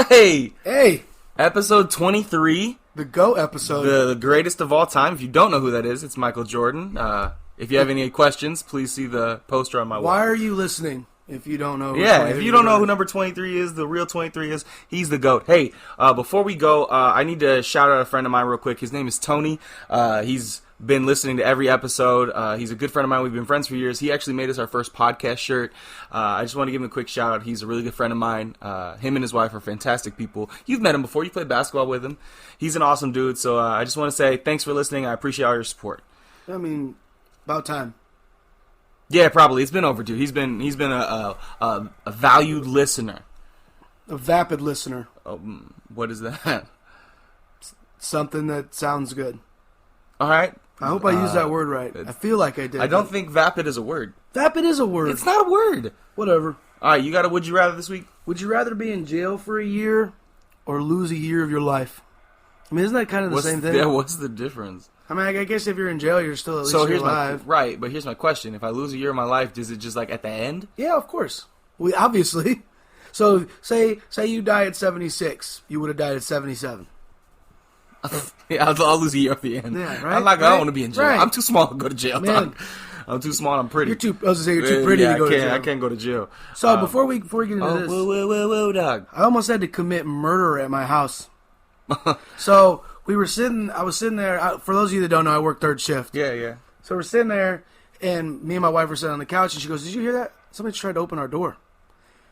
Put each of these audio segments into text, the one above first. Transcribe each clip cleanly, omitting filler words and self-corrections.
Hey! Hey! Episode 23. The GO episode. The greatest of all time. If you don't know who that is, it's Michael Jordan. If you have any questions, please see the poster on my wall. Why are you listening if you don't know who if you don't know who number 23 is, the real 23 is, he's the GOAT. Hey, before we go, I need to shout out a friend of mine real quick. His name is Tony. He's been listening to every episode. He's a good friend of mine. We've been friends for years. He actually made us our first podcast shirt. I just want to give him a quick shout out. He's a really good friend of mine. Him and his wife are fantastic people. You've met him before. You played basketball with him. He's an awesome dude. So I just want to say thanks for listening. I appreciate all your support. I mean, about time. Yeah, probably. It's been overdue. He's been a valued listener. A vapid listener. What is that? Something that sounds good. All right. I hope I used that word right. I feel like I did. I don't think vapid is a word. Vapid is a word. It's not a word. Whatever. All right, you got a would you rather this week? Would you rather be in jail for a year or lose a year of your life? I mean, isn't that kind of the same thing? Yeah, what's the difference? I mean, I guess if you're in jail, you're still at least alive. Right, but here's my question. If I lose a year of my life, does it just like at the end? Yeah, of course. Obviously. So, say you die at 76. You would have died at 77. Yeah, I'll lose a year at the end. Yeah, right? I don't want to be in jail. Right. I'm too small to go to jail. Man. I'm too small and I'm pretty. I was going to say you're too pretty to go to jail. I can't go to jail. So, before we get into this. Whoa, dog. I almost had to commit murder at my house. So, I was sitting there. For those of you that don't know, I work third shift. Yeah. So, we're sitting there, and me and my wife were sitting on the couch, and she goes, "Did you hear that? Somebody tried to open our door."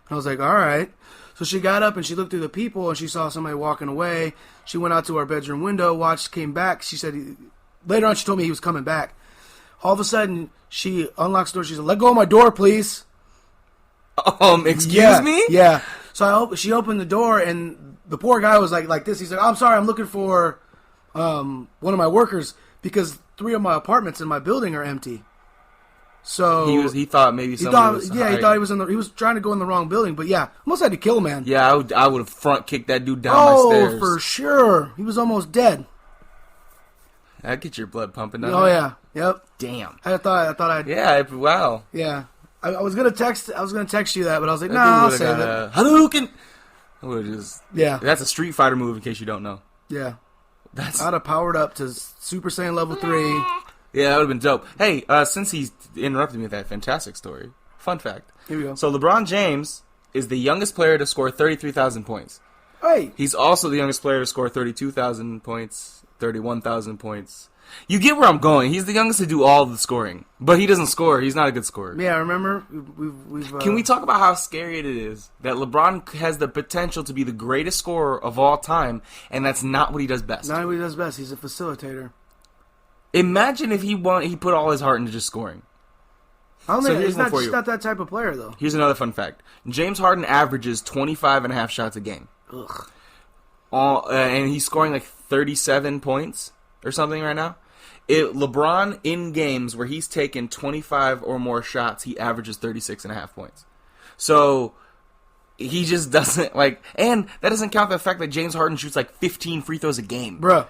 And I was like, all right. So she got up and she looked through the people and she saw somebody walking away. She went out to our bedroom window, watched, came back. She said, later on she told me he was coming back. All of a sudden, she unlocks the door. She said, "Let go of my door, please." Excuse me? Yeah. So she opened the door and the poor guy was like this. He said, "I'm sorry, I'm looking for one of my workers because 3 of my apartments in my building are empty." So he thought maybe somebody was hiding. He thought he was trying to go in the wrong building, but yeah, almost had to kill a man. Yeah, I would have front kicked that dude down my stairs. Oh, for sure. He was almost dead. That'd get your blood pumping. Oh yeah, yep. Damn. I thought I'd. Yeah. Wow. Yeah. I was gonna text you that, but I was like, I'll save it. Hadouken. Yeah. That's a Street Fighter move, in case you don't know. Yeah. I'd have powered up to Super Saiyan level 3. Yeah, that would have been dope. Hey, since he's interrupted me with that fantastic story, fun fact. Here we go. So LeBron James is the youngest player to score 33,000 points. Hey. He's also the youngest player to score 32,000 points, 31,000 points. You get where I'm going. He's the youngest to do all of the scoring, but he doesn't score. He's not a good scorer. Yeah, remember? Can we talk about how scary it is that LeBron has the potential to be the greatest scorer of all time, and that's not what he does best? Not what he does best. He's a facilitator. Imagine if he put all his heart into just scoring. I don't think he's not that type of player, though. Here's another fun fact. James Harden averages 25.5 shots a game. Ugh. And he's scoring like 37 points or something right now. LeBron, in games where he's taken 25 or more shots, he averages 36.5 points. So he just doesn't, and that doesn't count the fact that James Harden shoots like 15 free throws a game. Bruh.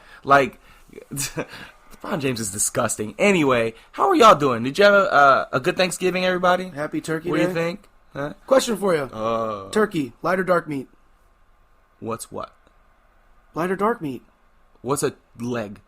LeBron James is disgusting. Anyway, how are y'all doing? Did you have a good Thanksgiving, everybody? Happy Turkey Day. What do you think? Huh? Question for you. Turkey, light or dark meat? What's what? Light or dark meat? What's a leg?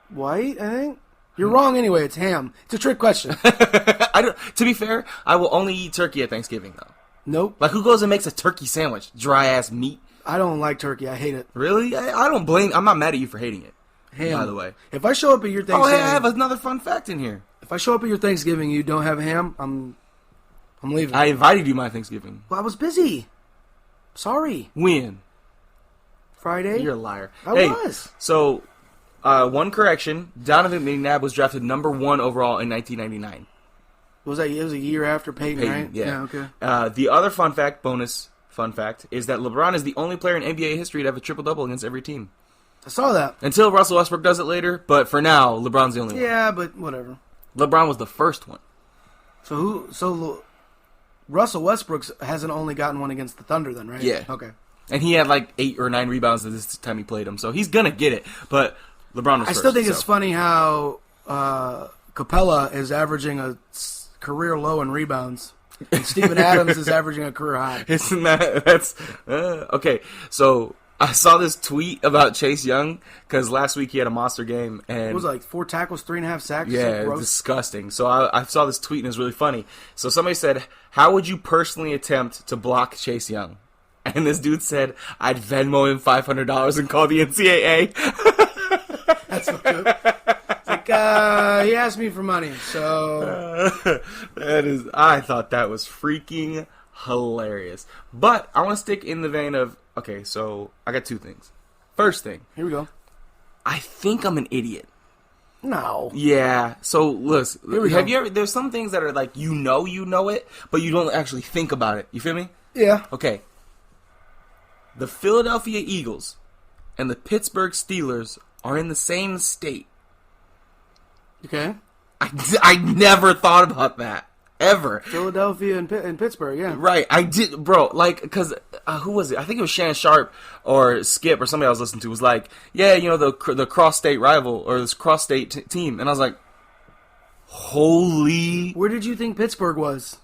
White, I think. You're wrong anyway. It's ham. It's a trick question. To be fair, I will only eat turkey at Thanksgiving, though. Nope. Who goes and makes a turkey sandwich? Dry-ass meat? I don't like turkey. I hate it. Really? I don't blame... I'm not mad at you for hating it. Ham. By the way. If I show up at your Thanksgiving... I have another fun fact in here. If I show up at your Thanksgiving and you don't have ham, I'm leaving. I invited you to my Thanksgiving. Well, I was busy. Sorry. When? Friday? You're a liar. I was. So, one correction. Donovan McNabb was drafted number 1 overall in 1999. It was a year after Peyton, right? Yeah. Okay. The other bonus fun fact, is that LeBron is the only player in NBA history to have a triple-double against every team. I saw that. Until Russell Westbrook does it later, but for now, LeBron's the only one. Yeah, but whatever. LeBron was the first one. So Russell Westbrook hasn't only gotten one against the Thunder then, right? Yeah. Okay. And he had 8 or 9 rebounds this time he played him, so he's going to get it. But LeBron was first. I still think it's funny how Capella is averaging a career low in rebounds. And Steven Adams is averaging a career high. Isn't that's okay? So I saw this tweet about Chase Young because last week he had a monster game and It was like 4 tackles, 3.5 sacks. yeah, So disgusting. So I saw this tweet and it was really funny. So somebody said, "How would you personally attempt to block Chase Young?" And this dude said, "I'd Venmo him $500 and call the NCAA." That's so good. It's like, he asked me for money, so... I thought that was freaking hilarious. But I want to stick in the vein of, okay, so I got 2 things. First thing, Here we go. I think I'm an idiot. No. Yeah, so listen, we have go. you ever, there's some things that are like, you know it, but you don't actually think about it. You feel me? Yeah. Okay. The Philadelphia Eagles and the Pittsburgh Steelers are in the same state. Okay. I never thought about that. Ever. Philadelphia and Pittsburgh, yeah. Right, I did, bro, like, because, who was it? I think it was Shannon Sharp or Skip or somebody I was listening to was like, yeah, you know, the cross-state rival or this cross-state team. And I was like, holy... Where did you think Pittsburgh was?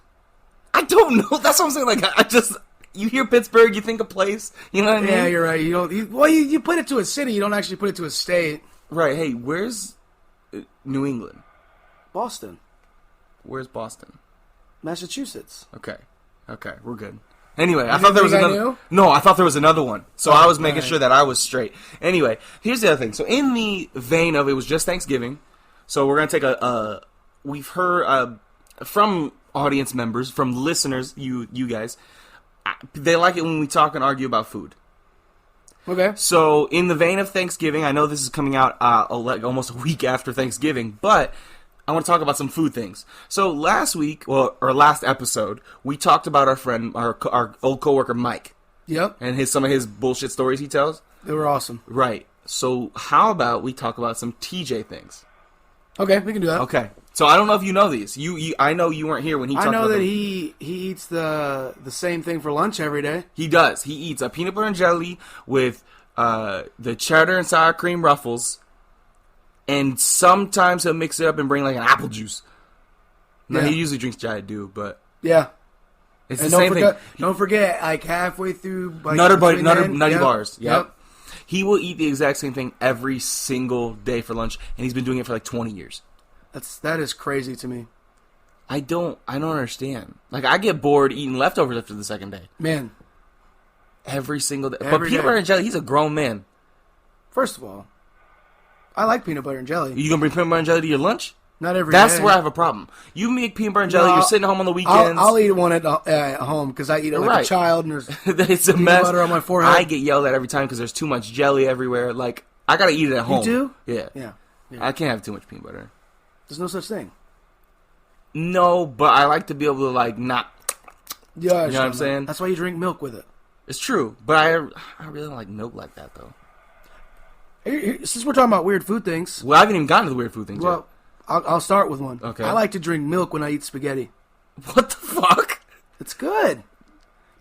I don't know. That's what I'm saying. Like, I just... You hear Pittsburgh, you think a place. You know what I mean? Yeah, you're right. You don't. You put it to a city. You don't actually put it to a state. Right. Hey, where's New England? Boston, Where's Boston? Massachusetts. Okay, we're good. Anyway, I You thought there was think I another. knew? No, I thought there was another one. So I was making alright. sure that I was straight. Anyway, here's the other thing. So in the vein of it was just Thanksgiving, so we're gonna take a. We've heard from audience members, from listeners, you guys. They like it when we talk and argue about food. Okay. So, in the vein of Thanksgiving, I know this is coming out like almost a week after Thanksgiving, but I want to talk about some food things. So, last week, or last episode, we talked about our friend, our old coworker Mike, Yep. and some of his bullshit stories he tells. They were awesome. Right. So, how about we talk about some TJ things? Okay, we can do that. Okay. So, I don't know if you know these. I know you weren't here when he talked I know about that them. he eats the same thing for lunch every day. He does. He eats a peanut butter and jelly with the cheddar and sour cream ruffles, and sometimes he'll mix it up and bring like an apple juice. No, Yeah. he usually drinks Giant Dew, but Yeah. it's And the same thing. Don't forget, like halfway through, like, Nutter between then- Nutty yep, bars. Yep. He will eat the exact same thing every single day for lunch, and he's been doing it for like 20 years. That is crazy to me, I don't understand. Like, I get bored eating leftovers after the second day. man. Every single day. But Every peanut day. butter and jelly, he's a grown man. First of all, I like peanut butter and jelly. You gonna bring peanut butter and jelly to your lunch? Not every That's day. where I have a problem. You make peanut butter and jelly, No, you're sitting home on the weekends. I'll eat one at home because I eat it like Right. a child, and there's It's a peanut mess. butter on my forehead. I get yelled at every time because there's too much jelly everywhere. Like, I gotta eat it at home. do? Yeah. yeah. I can't have too much peanut butter. There's no such thing. No, but I like to be able to, like, not... Yeah, You know what I'm saying? That's why you drink milk with it. It's true, but I really don't like milk like that, though. Since we're talking about weird food things, Well, I haven't even gotten to the weird food things well, I'll start with one. Okay. I like to drink milk when I eat spaghetti. yet. What the fuck? It's good.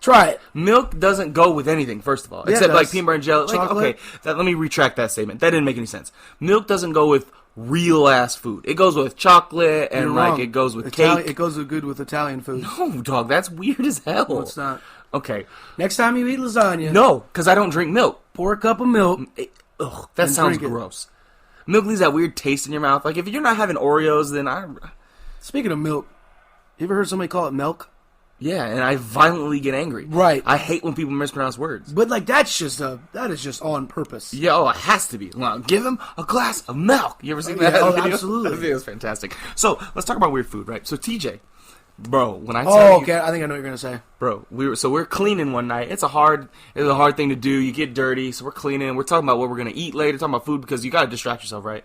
Try it. Milk doesn't go with anything, first of all. Yeah, it except, like, does. peanut butter and jelly. Like, Chocolate. okay, let me retract that statement. That didn't make any sense. Milk doesn't go with real-ass food. It goes with chocolate, and, You're like, wrong. it goes with It cake. goes good with Italian food. No, dog, that's weird as hell. No, it's not. Okay. Next time you eat lasagna, No, because I don't drink milk. pour a cup of milk. Ugh, that And sounds drink it. gross. Milk leaves that weird taste in your mouth. Like, if you're not having Oreos, then Speaking of milk, you ever heard somebody call it milk? yeah, and I violently get angry. Right. I hate when people mispronounce words. But like that is just on purpose. Yeah, oh, it has to be. Well, give him a glass of milk. You ever seen that Yeah, oh, video? absolutely. That video is fantastic. So, let's talk about weird food, right? So, TJ, bro, when I tell Oh, you, okay. I think I know what you're gonna say. bro, we're cleaning one night. It's a hard thing to do. You get dirty, so we're cleaning. We're talking about what we're gonna eat later. Talking about food because you gotta distract yourself, right?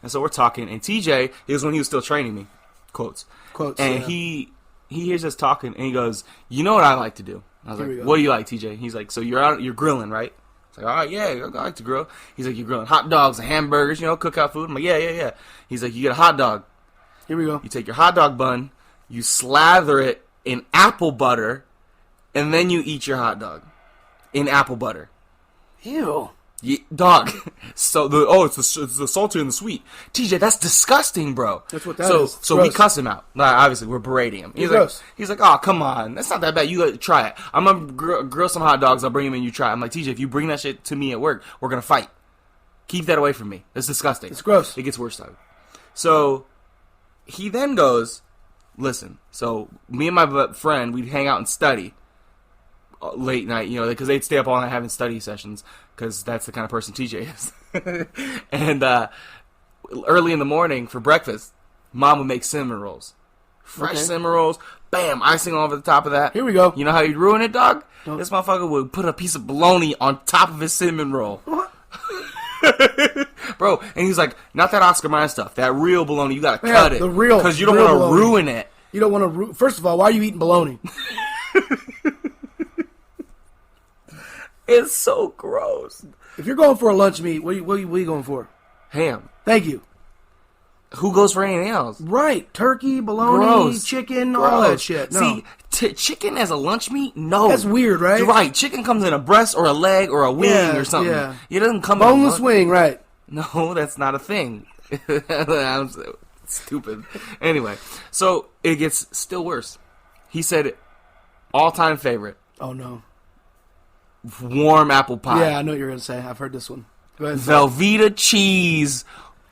And so we're talking. And TJ, it was when he was still training me, quotes, and yeah. he hears us talking, and he goes, "You know what I like to do?" I was Here we like, go. "What do you like, TJ?" He's like, "So you're grilling, right?" It's like, "All right, yeah, I like to grill." He's like, "You're grilling hot dogs and hamburgers, cookout food." I'm like, "Yeah." He's like, "You get a hot dog. Here we go. You take your hot dog bun, you slather it in apple butter, and then you eat your hot dog in apple butter." Ew. Dog, So it's the salty and the sweet. TJ, that's disgusting, bro. That's what that is. So we cuss him out. Like, obviously, we're berating him. He's like, oh, come on. That's not that bad. You gotta try it. I'm going to grill some hot dogs. I'll bring them in. You try it. I'm like, TJ, if you bring that shit to me at work, we're going to fight. Keep that away from me. That's disgusting. It's gross. It gets worse, though. So he then goes, listen, so me and my friend, we'd hang out and study late night, because they'd stay up all night having study sessions, because that's the kind of person TJ is. And early in the morning for breakfast, Mom would make cinnamon rolls. Fresh cinnamon rolls, bam, icing all over the top of that. Here we go. You know how you'd ruin it, dog? Don't. This motherfucker would put a piece of bologna on top of his cinnamon roll. What? Bro, and he's like, not that Oscar Mayer stuff, that real bologna, you gotta cut it. The real, because you don't want to ruin it. You don't want to. First of all, why are you eating bologna? It's so gross. If you're going for a lunch meat, what are you going for? Ham. Thank you. Who goes for anything else? Right. Turkey, bologna, Gross. chicken, all that shit. No. See, chicken as a lunch meat? No. That's weird, right? You're right. Chicken comes in a breast or a leg or a wing or something. Yeah. It doesn't come boneless in a wing, right. No, that's not a thing. I'm so stupid. Anyway, so it gets still worse. He said, all-time favorite. Oh, no. Warm apple pie. Yeah, I know what you're going to say. I've heard this one. Go ahead. Velveeta cheese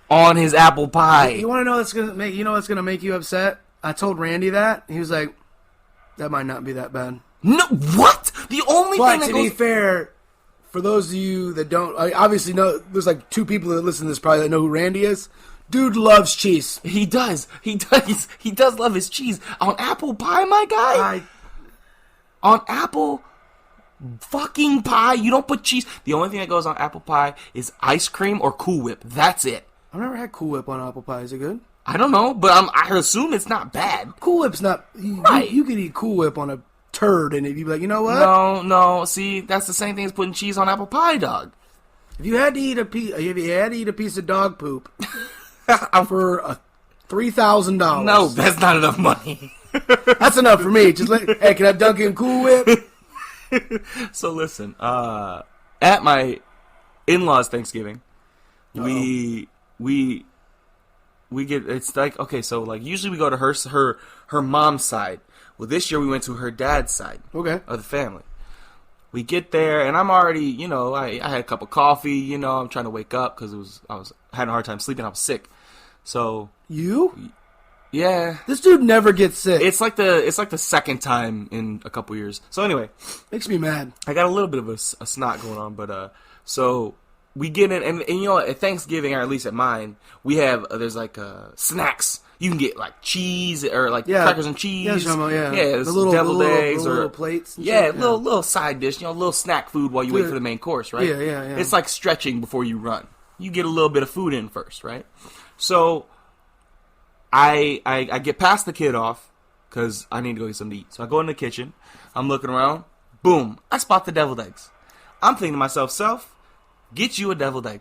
on his apple pie. You want to know what's gonna make you upset? I told Randy that. He was like, that might not be that bad. No, what? The only but thing that to goes... be fair, for those of you that don't, obviously know, there's like 2 people that listen to this probably that know who Randy is. Dude loves cheese. He does. He does love his cheese. On apple pie, my guy? On apple fucking pie, you don't put cheese. The only thing that goes on apple pie is ice cream or Cool Whip. That's it. I've never had Cool Whip on apple pie. Is it good? I don't know, but I assume it's not bad. Cool Whip's not... Right. You could eat Cool Whip on a turd and you'd be like, you know what? No. See, that's the same thing as putting cheese on apple pie, dog. If you had to eat a piece of dog poop for $3,000... No, that's not enough money. That's enough for me. Hey, can I dunk in Cool Whip? So listen, at my in-laws' Thanksgiving, we get, it's like, okay, so like usually we go to her mom's side. Well, this year we went to her dad's side. Okay. Of the family. We get there and I'm already, I had a cup of coffee, I'm trying to wake up because I was having a hard time sleeping. I was sick. So you? Yeah. This dude never gets sick. It's like the second time in a couple years. So anyway, makes me mad. I got a little bit of a snot going on, but so we get in, and at Thanksgiving, or at least at mine, we have there's like snacks. You can get like cheese or like crackers and cheese. Yeah, the little deviled eggs or little plates. And little side dish, little snack food while you wait for the main course, right? Yeah. It's like stretching before you run. You get a little bit of food in first, right? So I get past the kid off because I need to go get something to eat. So I go in the kitchen. I'm looking around. Boom! I spot the deviled eggs. I'm thinking to myself, Self, get you a deviled egg.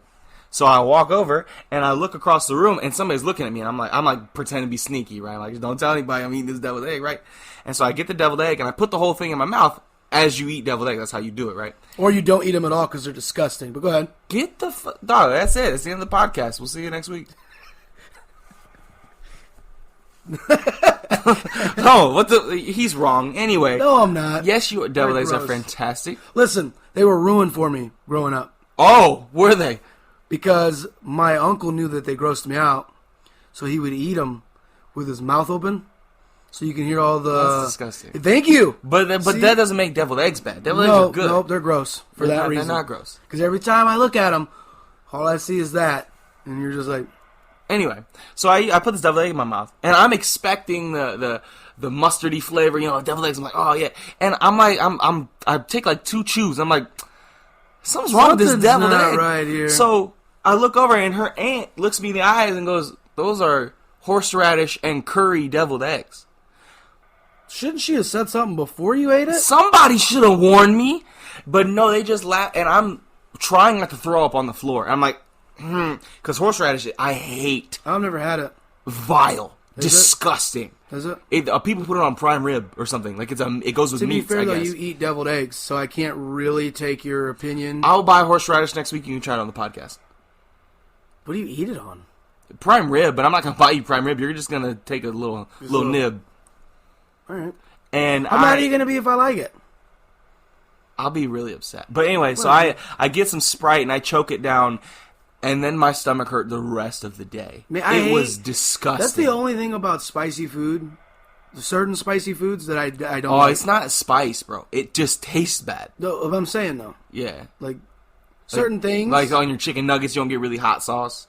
So I walk over and I look across the room and somebody's looking at me and I'm like pretending to be sneaky, right? Like, don't tell anybody I'm eating this deviled egg, right? And so I get the deviled egg and I put the whole thing in my mouth. As you eat deviled egg, that's how you do it, right? Or you don't eat them at all because they're disgusting. But go ahead. Get the dog. That's it. It's the end of the podcast. We'll see you next week. No, he's wrong. Anyway. No, I'm not. Yes, deviled eggs are fantastic. Listen, they were ruined for me growing up. Oh, were they? Because my uncle knew that they grossed me out, so he would eat them with his mouth open, so you can hear all the... That's disgusting. Thank you! But that doesn't make deviled eggs bad. Deviled eggs are good. No, they're gross for that reason. They're not gross. Because every time I look at them, all I see is that, and you're just like... Anyway, so I put this deviled egg in my mouth, and I'm expecting the mustardy flavor, deviled eggs. I'm like, oh yeah, and I'm like, I take like 2 chews. I'm like, something's wrong with this deviled egg. Right here. So I look over, and her aunt looks me in the eyes and goes, "Those are horseradish and curry deviled eggs." Shouldn't she have said something before you ate it? Somebody should have warned me, but no, they just laugh, and I'm trying not to throw up on the floor. I'm like. Because horseradish, I hate. I've never had it. Vile. Disgusting. Is it? People put it on prime rib or something. Like it goes with meats, To be fair, I though, guess. you eat deviled eggs, so I can't really take your opinion. I'll buy horseradish next week and you can try it on the podcast. What do you eat it on? Prime rib, but I'm not gonna buy you prime rib. You're just gonna take a little nib. All right. And how mad are you gonna be if I like it? I'll be really upset. But anyway, so I get some Sprite and I choke it down, and then my stomach hurt the rest of the day. It was disgusting. That's the only thing about spicy food. Certain spicy foods that I don't. Oh, like. It's not a spice, bro. It just tastes bad. No, what I'm saying though. Yeah. Like certain things. Like on your chicken nuggets, you don't get really hot sauce.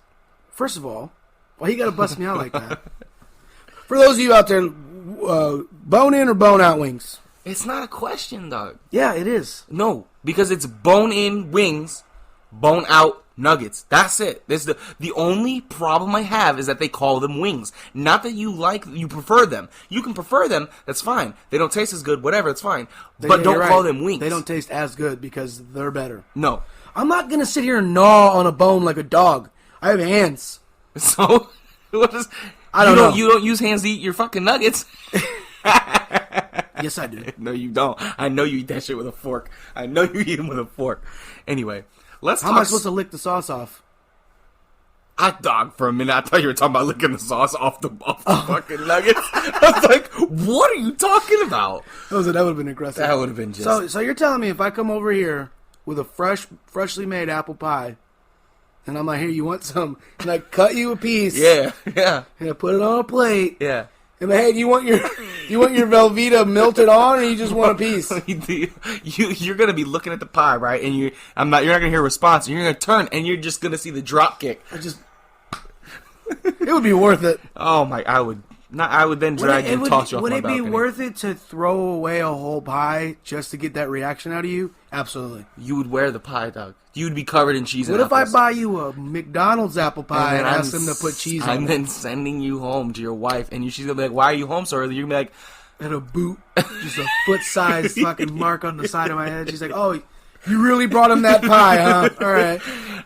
First of all, why you gotta bust me out like that? For those of you out there, bone in or bone out wings? It's not a question, dog. Yeah, it is. No, because it's bone in wings, bone out nuggets. That's it. This is the only problem I have is that they call them wings. Not that you prefer them. You can prefer them. That's fine. They don't taste as good. Whatever. It's fine. But don't call them wings. They don't taste as good because they're better. No. I'm not gonna sit here and gnaw on a bone like a dog. I have hands. So what is? I don't know. You don't use hands to eat your fucking nuggets. Yes, I do. No, you don't. I know you eat that shit with a fork. I know you eat them with a fork. Anyway, let's How talk. am I supposed to lick the sauce off? Dog, for a minute, I thought you were talking about licking the sauce off the fucking nuggets. I was like, what are you talking about? That would have been aggressive. That would have been just... So you're telling me if I come over here with a freshly made apple pie, and I'm like, here, you want some? And I cut you a piece. Yeah. And I put it on a plate. Yeah. And hey, do you want your Velveeta melted on, or you just want a piece? You're gonna be looking at the pie, right? And you're not gonna hear a response. And you're gonna turn, and you're just gonna see the drop kick. It would be worth it. Oh my! I would then drag you and toss you off my balcony. Would it be worth it to throw away a whole pie just to get that reaction out of you? Absolutely. You would wear the pie, dog. You would be covered in cheese. What and if apples. I buy you a McDonald's apple pie and ask them to put cheese on it? I'm then sending you home to your wife, and she's gonna be like, "Why are you home so early?" You're gonna be like, "At a boot, just a foot-sized fucking mark on the side of my head." She's like, "Oh, you really brought him that pie, huh? All right."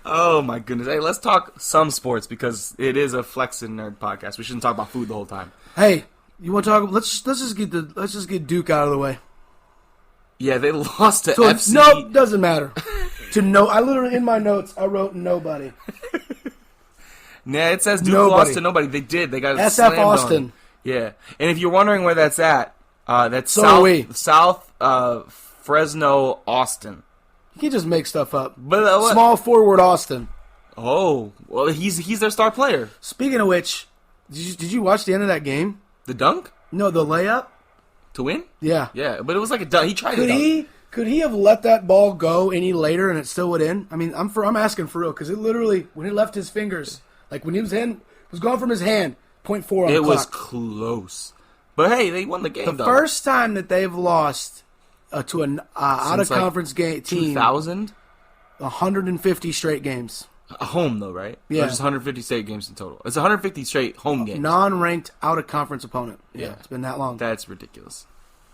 Oh my goodness! Hey, let's talk some sports because it is a Flexin nerd podcast. We shouldn't talk about food the whole time. Hey, you want to talk? Let's just get Duke out of the way. Yeah, they lost to FC. No, doesn't matter. I literally in my notes I wrote nobody. Yeah, it says Duke lost to nobody. They did. They got SF Austin. On. Yeah, and if you're wondering where that's at, that's South Fresno, Austin. You can just make stuff up. But small forward Austin. Oh, well, he's their star player. Speaking of which, did you watch the end of that game? The dunk? No, the layup. To win? Yeah. Yeah, but it was like a dunk. He tried it. Could he have let that ball go any later and it still would in? I mean, I'm asking for real because it literally when it left his fingers, like when he was gone from his hand, 0.4 on the clock. It was close. But hey, they won the game. The first time that they've lost to an out of conference team. 2000. 150 straight games. Home though, right? Yeah. Or just 150 straight games in total. It's 150 straight home games. Non-ranked out of conference opponent. Yeah, it's been that long. That's ridiculous.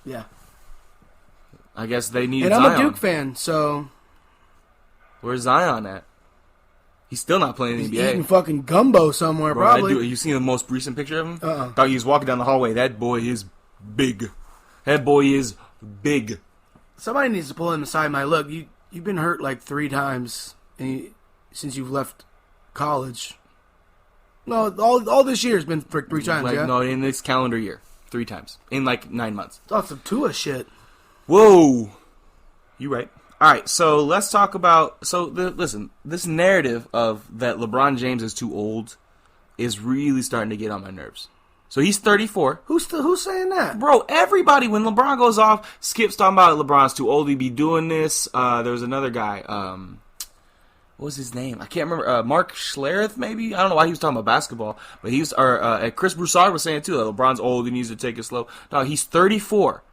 Yeah. I guess they need. And Zion. I'm a Duke fan, so. Where's Zion at? He's still not playing in the NBA. Eating fucking gumbo somewhere, Bro, probably. You seen the most recent picture of him? Uh-uh. He was walking down the hallway. That boy is big. That boy is big. Somebody needs to pull him aside. Look, you've been hurt like 3 times since you've left college. No, all this year has been for 3 times. Yeah. No, in this calendar year, 3 times in like 9 months. That's some Tua shit. Whoa, you right. All right, so let's talk about. Listen, this narrative of that LeBron James is too old is really starting to get on my nerves. So he's 34. Who's saying that? Bro, everybody, when LeBron goes off, Skip's talking about LeBron's too old to be doing this. There was another guy. What was his name? I can't remember. Mark Schlereth, maybe? I don't know why he was talking about basketball. But Chris Broussard was saying, too, that LeBron's old. He needs to take it slow. No, he's 34.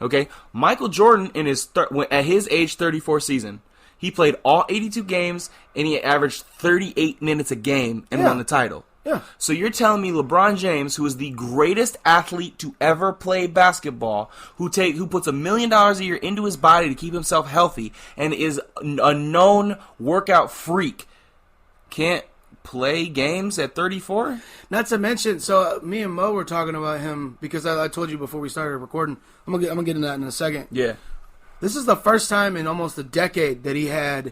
Okay? Michael Jordan, at his age 34 season, he played all 82 games, and he averaged 38 minutes a game and won the title. Yeah. So you're telling me LeBron James, who is the greatest athlete to ever play basketball, who puts $1 million a year into his body to keep himself healthy, and is a known workout freak, can't play games at 34? Not to mention, so me and Mo were talking about him because I told you before we started recording. I'm gonna get into that in a second. Yeah. This is the first time in almost a decade that he had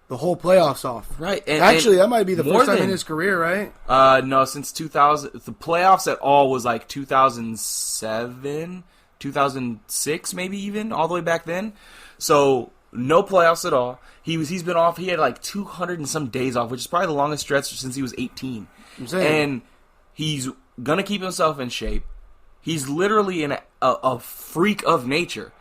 the whole playoffs off. Right. Actually, that might be the more first time than- in his career, right? No, since 2000, the playoffs at all was like 2007, 2006, maybe even all the way back then. So no playoffs at all. He's been off. He had like 200 and some days off, which is probably the longest stretch since he was 18. I'm saying. And he's gonna keep himself in shape. He's literally a freak of nature.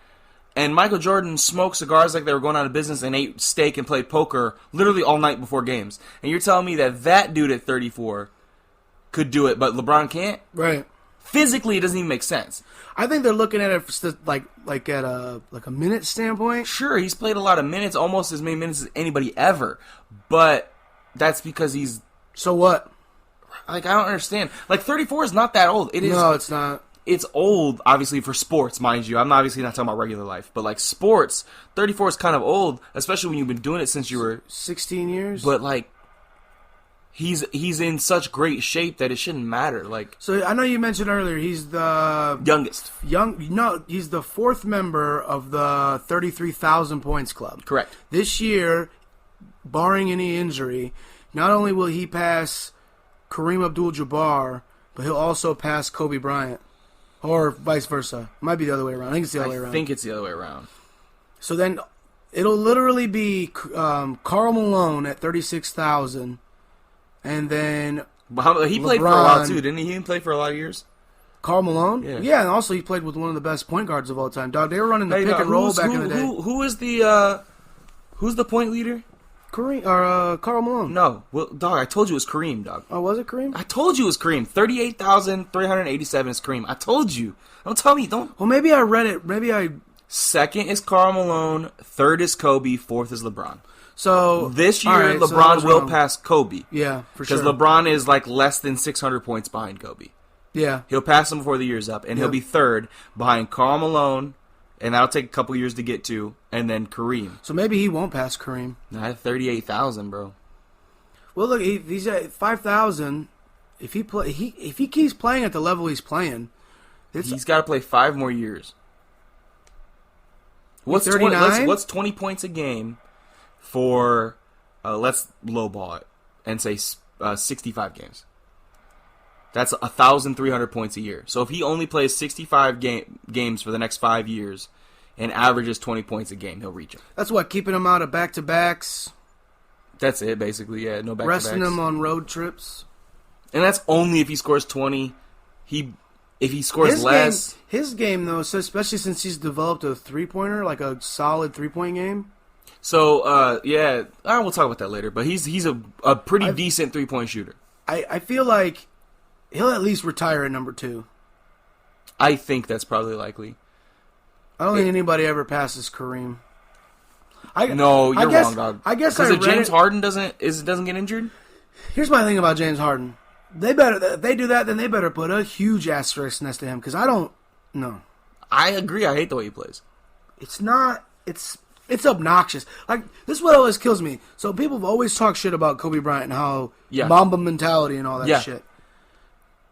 And Michael Jordan smoked cigars like they were going out of business and ate steak and played poker literally all night before games. And you're telling me that dude at 34 could do it, but LeBron can't? Right. Physically, it doesn't even make sense. I think they're looking at it like at a minute standpoint. Sure, he's played a lot of minutes, almost as many minutes as anybody ever. But that's because he's... So what? Like, I don't understand. Like, 34 is not that old. It is. No, it's not. It's old, obviously, for sports, mind you. I'm obviously not talking about regular life. But, like, sports, 34 is kind of old, especially when you've been doing it since you were... 16 years? But, like, he's in such great shape that it shouldn't matter. Like, So, I know you mentioned earlier, he's the... youngest. He's the fourth member of the 33,000 points club. Correct. This year, barring any injury, not only will he pass Kareem Abdul-Jabbar, but he'll also pass Kobe Bryant. Or vice versa. It might be the other way around. I think it's the other way around. I think it's the other way around. So then it'll literally be Karl Malone at 36,000. And then He played for a while, too, didn't he? He didn't play for a lot of years? Karl Malone? Yeah. And also he played with one of the best point guards of all time. Dog, they were running the Hey, pick and roll back in the day. Who's the point leader? Karl Malone. No. Well, dog, I told you it was Kareem, dog. Oh, was it Kareem? I told you it was Kareem. 38,387 is Kareem. I told you. Don't tell me. Don't. Well, maybe I read it. Maybe I... Second is Karl Malone. Third is Kobe. Fourth is LeBron. So... This year, all right, so I LeBron was will wrong. pass Kobe. Yeah, for sure. Because LeBron is like less than 600 points behind Kobe. Yeah. He'll pass him before the year's up, and he'll be third behind Karl Malone, and that'll take a couple years to get to, and then Kareem. So maybe he won't pass Kareem. Not at 38,000, bro. Well, look, he's at 5,000. If he keeps playing at the level he's playing, He's got to play 5 more years. What's 39? What's 20 points a game for? Let's lowball it and say 65 games. That's 1,300 points a year. So if he only plays 65 games for the next 5 years and averages 20 points a game, he'll reach it. That's what, keeping him out of back-to-backs, That's it, basically. Yeah, no back-to-backs. resting him on road trips. And that's only if he scores 20. If he scores less... His game, though, so especially since he's developed a three-pointer, like a solid three-point game. So, yeah, we'll talk about that later. But he's a pretty decent three-point shooter. I feel like he'll at least retire at number 2. I think that's probably likely. I don't think anybody ever passes Kareem. No, you're wrong, dog. I guess because I if read James it. Harden doesn't get injured, Here's my thing about James Harden. If they do that, then they better put a huge asterisk next to him, because I don't know. I agree. I hate the way he plays. It's not. It's obnoxious. Like, this is what always kills me. So people have always talked shit about Kobe Bryant and how Mamba mentality and all that shit.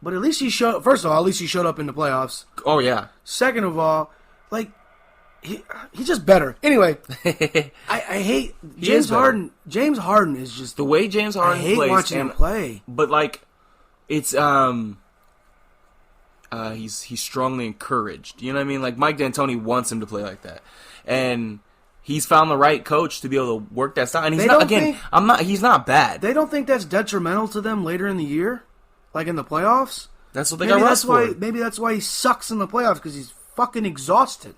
But at least he showed. First of all, at least he showed up in the playoffs. Oh yeah. Second of all, like he's just better. Anyway, I hate James Harden. James Harden is just the way James Harden I hate plays. watching him play. But like, it's he's strongly encouraged. You know what I mean? Like Mike D'Antoni wants him to play like that, and he's found the right coach to be able to work that style. And he's not. Again, he's not bad. They don't think that's detrimental to them later in the year, like in the playoffs. That's what they got rest for. Maybe that's why he sucks in the playoffs, because he's fucking exhausted.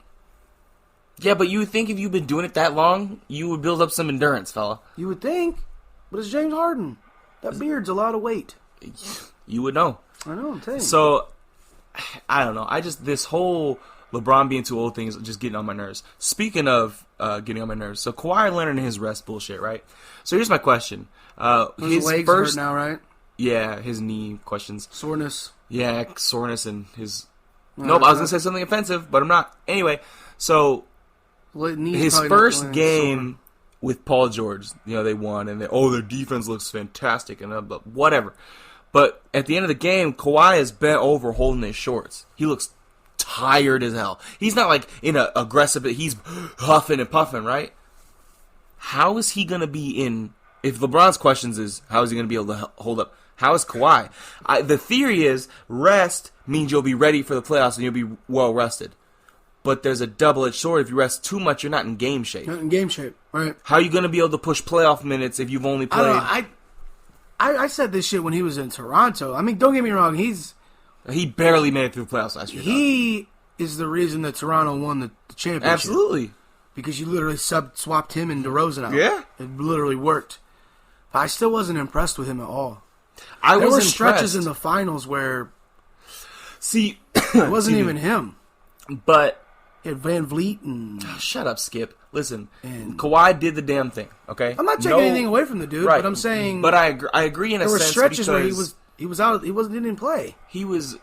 Yeah, but you would think if you've been doing it that long, you would build up some endurance, fella. You would think, but it's James Harden. That beard's a lot of weight. You would know. I know, I'm telling you. So, I don't know. This whole LeBron being too old thing is just getting on my nerves. Speaking of getting on my nerves, so Kawhi Leonard and his rest bullshit, right? So here's my question. His legs hurt now, right? Yeah, his knee questions. Soreness. Yeah, soreness and his... Nope, I was going to say something offensive, but I'm not. Anyway, so... his first game with Paul George, they won, and their defense looks fantastic, and whatever. But at the end of the game, Kawhi is bent over holding his shorts. He looks tired as hell. He's not like in a aggressive, he's huffing and puffing, right? how is he going to be in? If LeBron's questions is how is he going to be able to hold up? How is Kawhi? The theory is rest means you'll be ready for the playoffs and you'll be well rested. But there's a double-edged sword. If you rest too much, you're not in game shape. Not in game shape, right? How are you going to be able to push playoff minutes if you've only played? I said this shit when he was in Toronto. I mean, don't get me wrong. He barely made it through the playoffs last year. He is the reason that Toronto won the championship. Absolutely. Because you literally swapped him and DeRozan out. Yeah. It literally worked. But I still wasn't impressed with him at all. There were stretches in the finals where it wasn't even him. But he had Van Vliet and... shut up, Skip. Listen, Kawhi did the damn thing, okay? I'm not taking anything away from the dude, right. but I'm saying... But I agree in a sense. There were stretches where he was out, didn't play. He was...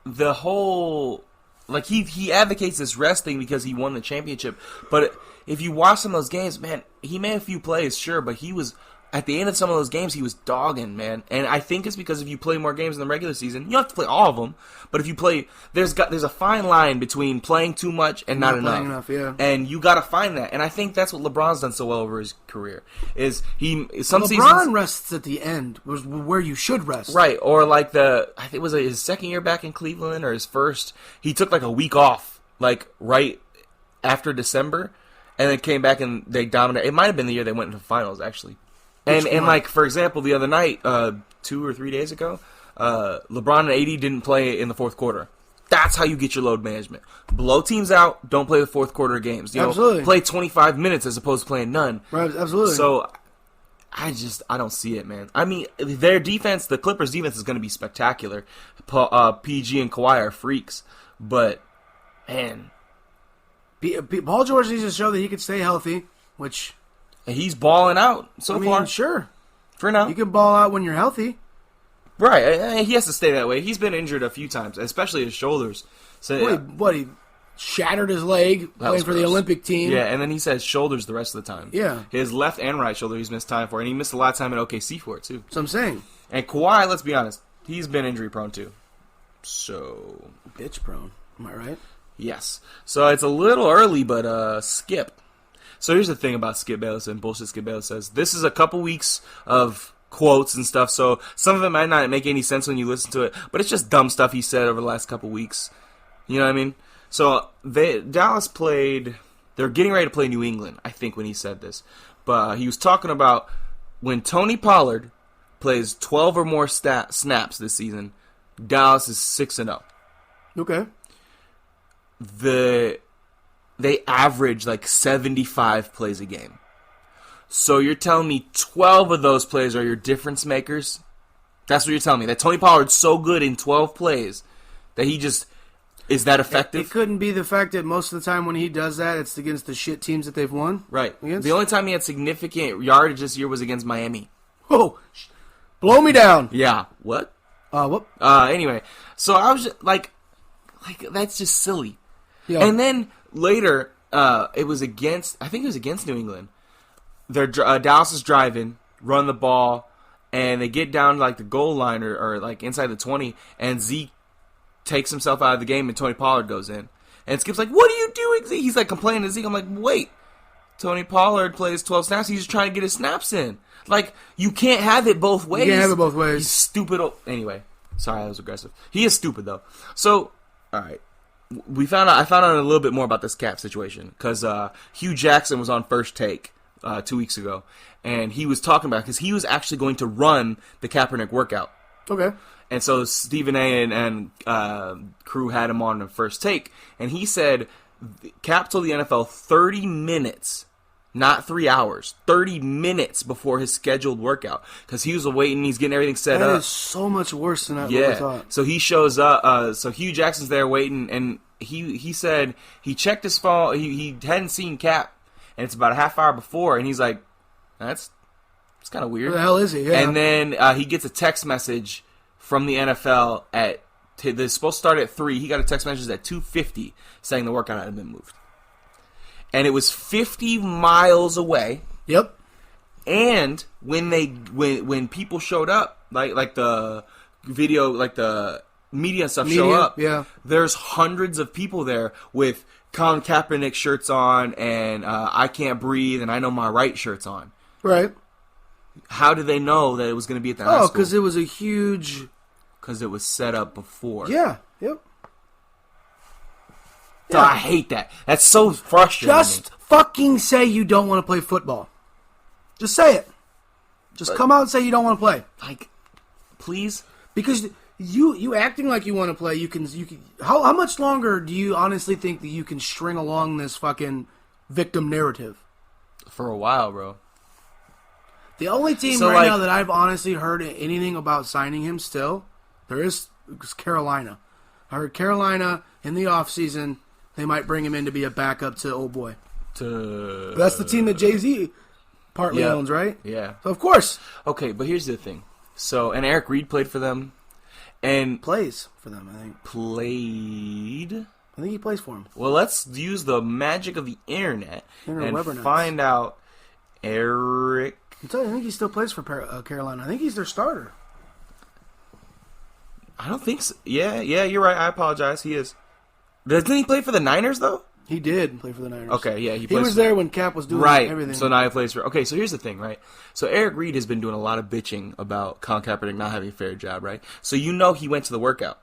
The whole... Like, he advocates this rest thing because he won the championship. But if you watch some of those games, man, he made a few plays, sure, but he was... At the end of some of those games, he was dogging, man. And I think it's because if you play more games in the regular season, you don't have to play all of them. But if you play, there's a fine line between playing too much and not enough. Yeah. And you got to find that. And I think that's what LeBron's done so well over his career. LeBron rests at the end, was where you should rest. Right. Or like I think it was his second year back in Cleveland or his first. He took like a week off, like right after December, and then came back and they dominated. It might have been the year they went into the finals, actually. And like, for example, the other night, 2 or 3 days ago, LeBron and AD didn't play in the fourth quarter. That's how you get your load management. Blow teams out, don't play the fourth quarter games. Absolutely. Play 25 minutes as opposed to playing none. Right, absolutely. So, I don't see it, man. I mean, their defense, the Clippers' defense is going to be spectacular. PG and Kawhi are freaks. But, man. Paul George needs to show that he can stay healthy, which... He's balling out so far. Sure. For now. You can ball out when you're healthy. Right. He has to stay that way. He's been injured a few times, especially his shoulders. So, he shattered his leg playing for the Olympic team. Yeah, and then he says shoulders the rest of the time. Yeah. His left and right shoulder he's missed time for, and he missed a lot of time at OKC for it, too. That's what I'm saying. And Kawhi, let's be honest, he's been injury prone, too. So... Bitch prone. Am I right? Yes. So it's a little early, but Skip... So here's the thing about Skip Bayless and bullshit Skip Bayless says. This is a couple weeks of quotes and stuff, so some of it might not make any sense when you listen to it, but it's just dumb stuff he said over the last couple weeks. You know what I mean? So Dallas played... They're getting ready to play New England, I think, when he said this. But he was talking about when Tony Pollard plays 12 or more snaps this season, Dallas is 6-0. Okay. They average like 75 plays a game. So you're telling me 12 of those plays are your difference makers? That's what you're telling me. That Tony Pollard's so good in 12 plays that he just is that effective? It couldn't be the fact that most of the time when he does that, it's against the shit teams that they've won? Right. Against? The only time he had significant yardage this year was against Miami. Oh, blow me down. Yeah. What? What? Anyway, so I was just, like that's just silly. Yeah. And then later, it was against New England. Dallas is driving, run the ball, and they get down to like the goal line or like inside the 20, and Zeke takes himself out of the game, and Tony Pollard goes in. And Skip's like, "What are you doing, Zeke?" He's like complaining to Zeke. I'm like, "Wait, Tony Pollard plays 12 snaps. He's just trying to get his snaps in. Like, you can't have it both ways." You can't have it both ways. He's stupid. Anyway, sorry, I was aggressive. He is stupid though. So, all right. I found out a little bit more about this cap situation because Hugh Jackson was on First Take 2 weeks ago, and he was talking about because he was actually going to run the Kaepernick workout. Okay. And so Stephen A. and crew had him on the First Take, and he said Cap told the NFL 30 minutes, not 3 hours, 30 minutes before his scheduled workout because he was waiting, he's getting everything set up. That is so much worse than I really thought. So he shows up, so Hugh Jackson's there waiting, and he said he checked his phone, he hadn't seen Cap, and it's about a half hour before, and he's like, it's kind of weird. Where the hell is he? Yeah. And then he gets a text message from the NFL they're supposed to start at 3. He got a text message at 2:50 saying the workout had been moved. And it was 50 miles away. Yep. And when people showed up, like the video, like the media and stuff Media, show up, yeah. there's hundreds of people there with Colin Kaepernick shirts on and I Can't Breathe and I Know My Right shirts on. Right. How did they know that it was going to be at the high school? Oh, because it was a huge... Because it was set up before. Yeah, yep. So I hate that. That's so frustrating. Just fucking say you don't want to play football. Just say it. Just come out and say you don't want to play. Like, please? Because you acting like you want to play, you can how much longer do you honestly think that you can string along this fucking victim narrative? For a while, bro. The only team now that I've honestly heard anything about signing him still, is Carolina. I heard Carolina in the offseason, they might bring him in to be a backup to old boy. But that's the team that Jay-Z partly owns, right? Yeah. So of course. Okay, but here's the thing. So, and Eric Reed played for them. And plays for them, I think. Played? I think he plays for him. Well, let's use the magic of the internet and find out Eric. I think he still plays for Carolina. I think he's their starter. I don't think so. Yeah, you're right. I apologize. He is. Doesn't he play for the Niners, though? He did play for the Niners. Okay, yeah. He was there when Cap was doing everything. So now he plays for... Okay, so here's the thing, right? So Eric Reed has been doing a lot of bitching about Colin Kaepernick not having a fair job, right? So you know he went to the workout.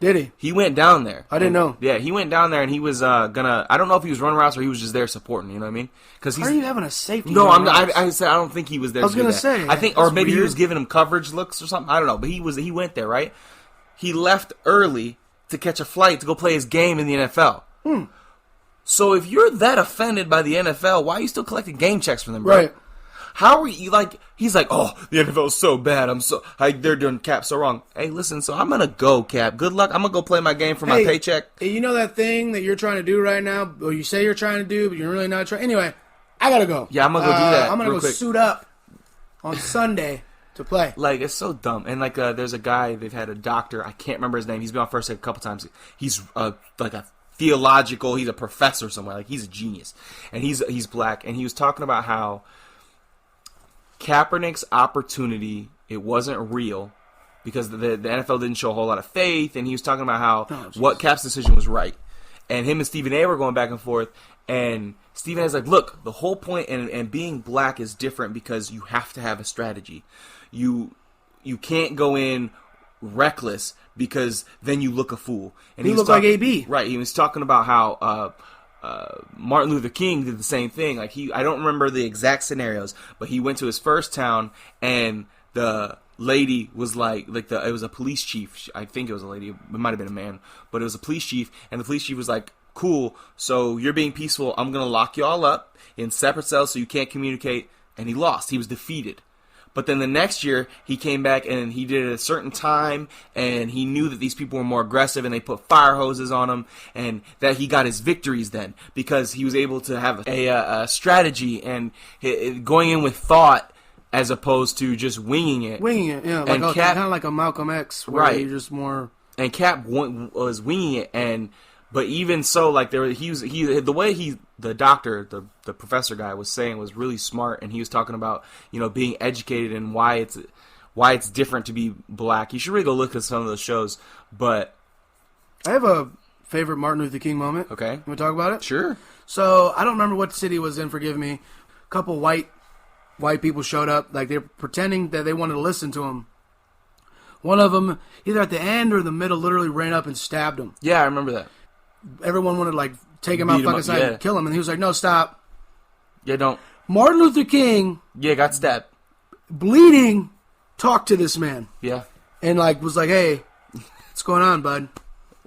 Did he? He went down there. I didn't know. Yeah, he went down there and he was gonna... I don't know if he was running routes or he was just there supporting, you know what I mean? Because How are you having a safety? No, I said I don't think he was there. I was gonna say. I think, or maybe he was giving him coverage looks or something. I don't know, but he went there, right? He left early to catch a flight to go play his game in the NFL. So if you're that offended by the NFL, why are you still collecting game checks from them, bro? Right. How are you, like, he's like, oh, the NFL is so bad. They're doing Cap so wrong. Hey, listen, so I'm going to go, Cap. Good luck. I'm going to go play my game for my paycheck. You know that thing that you're trying to do right now, or you say you're trying to do, but you're really not trying? Anyway, I got to go. Yeah, I'm going to go do that. I'm going to go suit up on Sunday to play. Like, it's so dumb. And, like, there's a guy, they've had a doctor. I can't remember his name. He's been on First Take a couple times. He's, like, a theological, he's a professor somewhere. Like, he's a genius. And he's black. And he was talking about how Kaepernick's opportunity, it wasn't real because the NFL didn't show a whole lot of faith. And he was talking about how what Cap's decision was right. And him and Stephen A were going back and forth. And Stephen A's like, look, the whole point and being black is different because you have to have a strategy. You can't go in reckless because then you look a fool. And he looked like AB. Right. He was talking about how Martin Luther King did the same thing. Like I don't remember the exact scenarios, but he went to his first town and the lady was like it was a police chief. I think it was a lady. It might have been a man, but it was a police chief, and the police chief was like, cool, so you're being peaceful. I'm going to lock you all up in separate cells so you can't communicate. And he lost. He was defeated. But then the next year, he came back and he did it at a certain time, and he knew that these people were more aggressive, and they put fire hoses on him, and that he got his victories then because he was able to have a strategy and going in with thought as opposed to just winging it. Winging it, yeah. Like kind of like a Malcolm X, where you're just more... And Cap was winging it, but even so, like the way the doctor, the professor guy was saying was really smart, and he was talking about being educated and why it's different to be black. You should really go look at some of those shows. But I have a favorite Martin Luther King moment. Okay, you want to talk about it? Sure. So I don't remember what city it was in. Forgive me. A couple white people showed up, like they're pretending that they wanted to listen to him. One of them, either at the end or the middle, literally ran up and stabbed him. Yeah, I remember that. Everyone wanted to take him out fucking side and kill him, and he was like, no, stop. Yeah, don't. Martin Luther King, got stabbed, bleeding, talked to this man. Yeah. And was like, hey, what's going on, bud?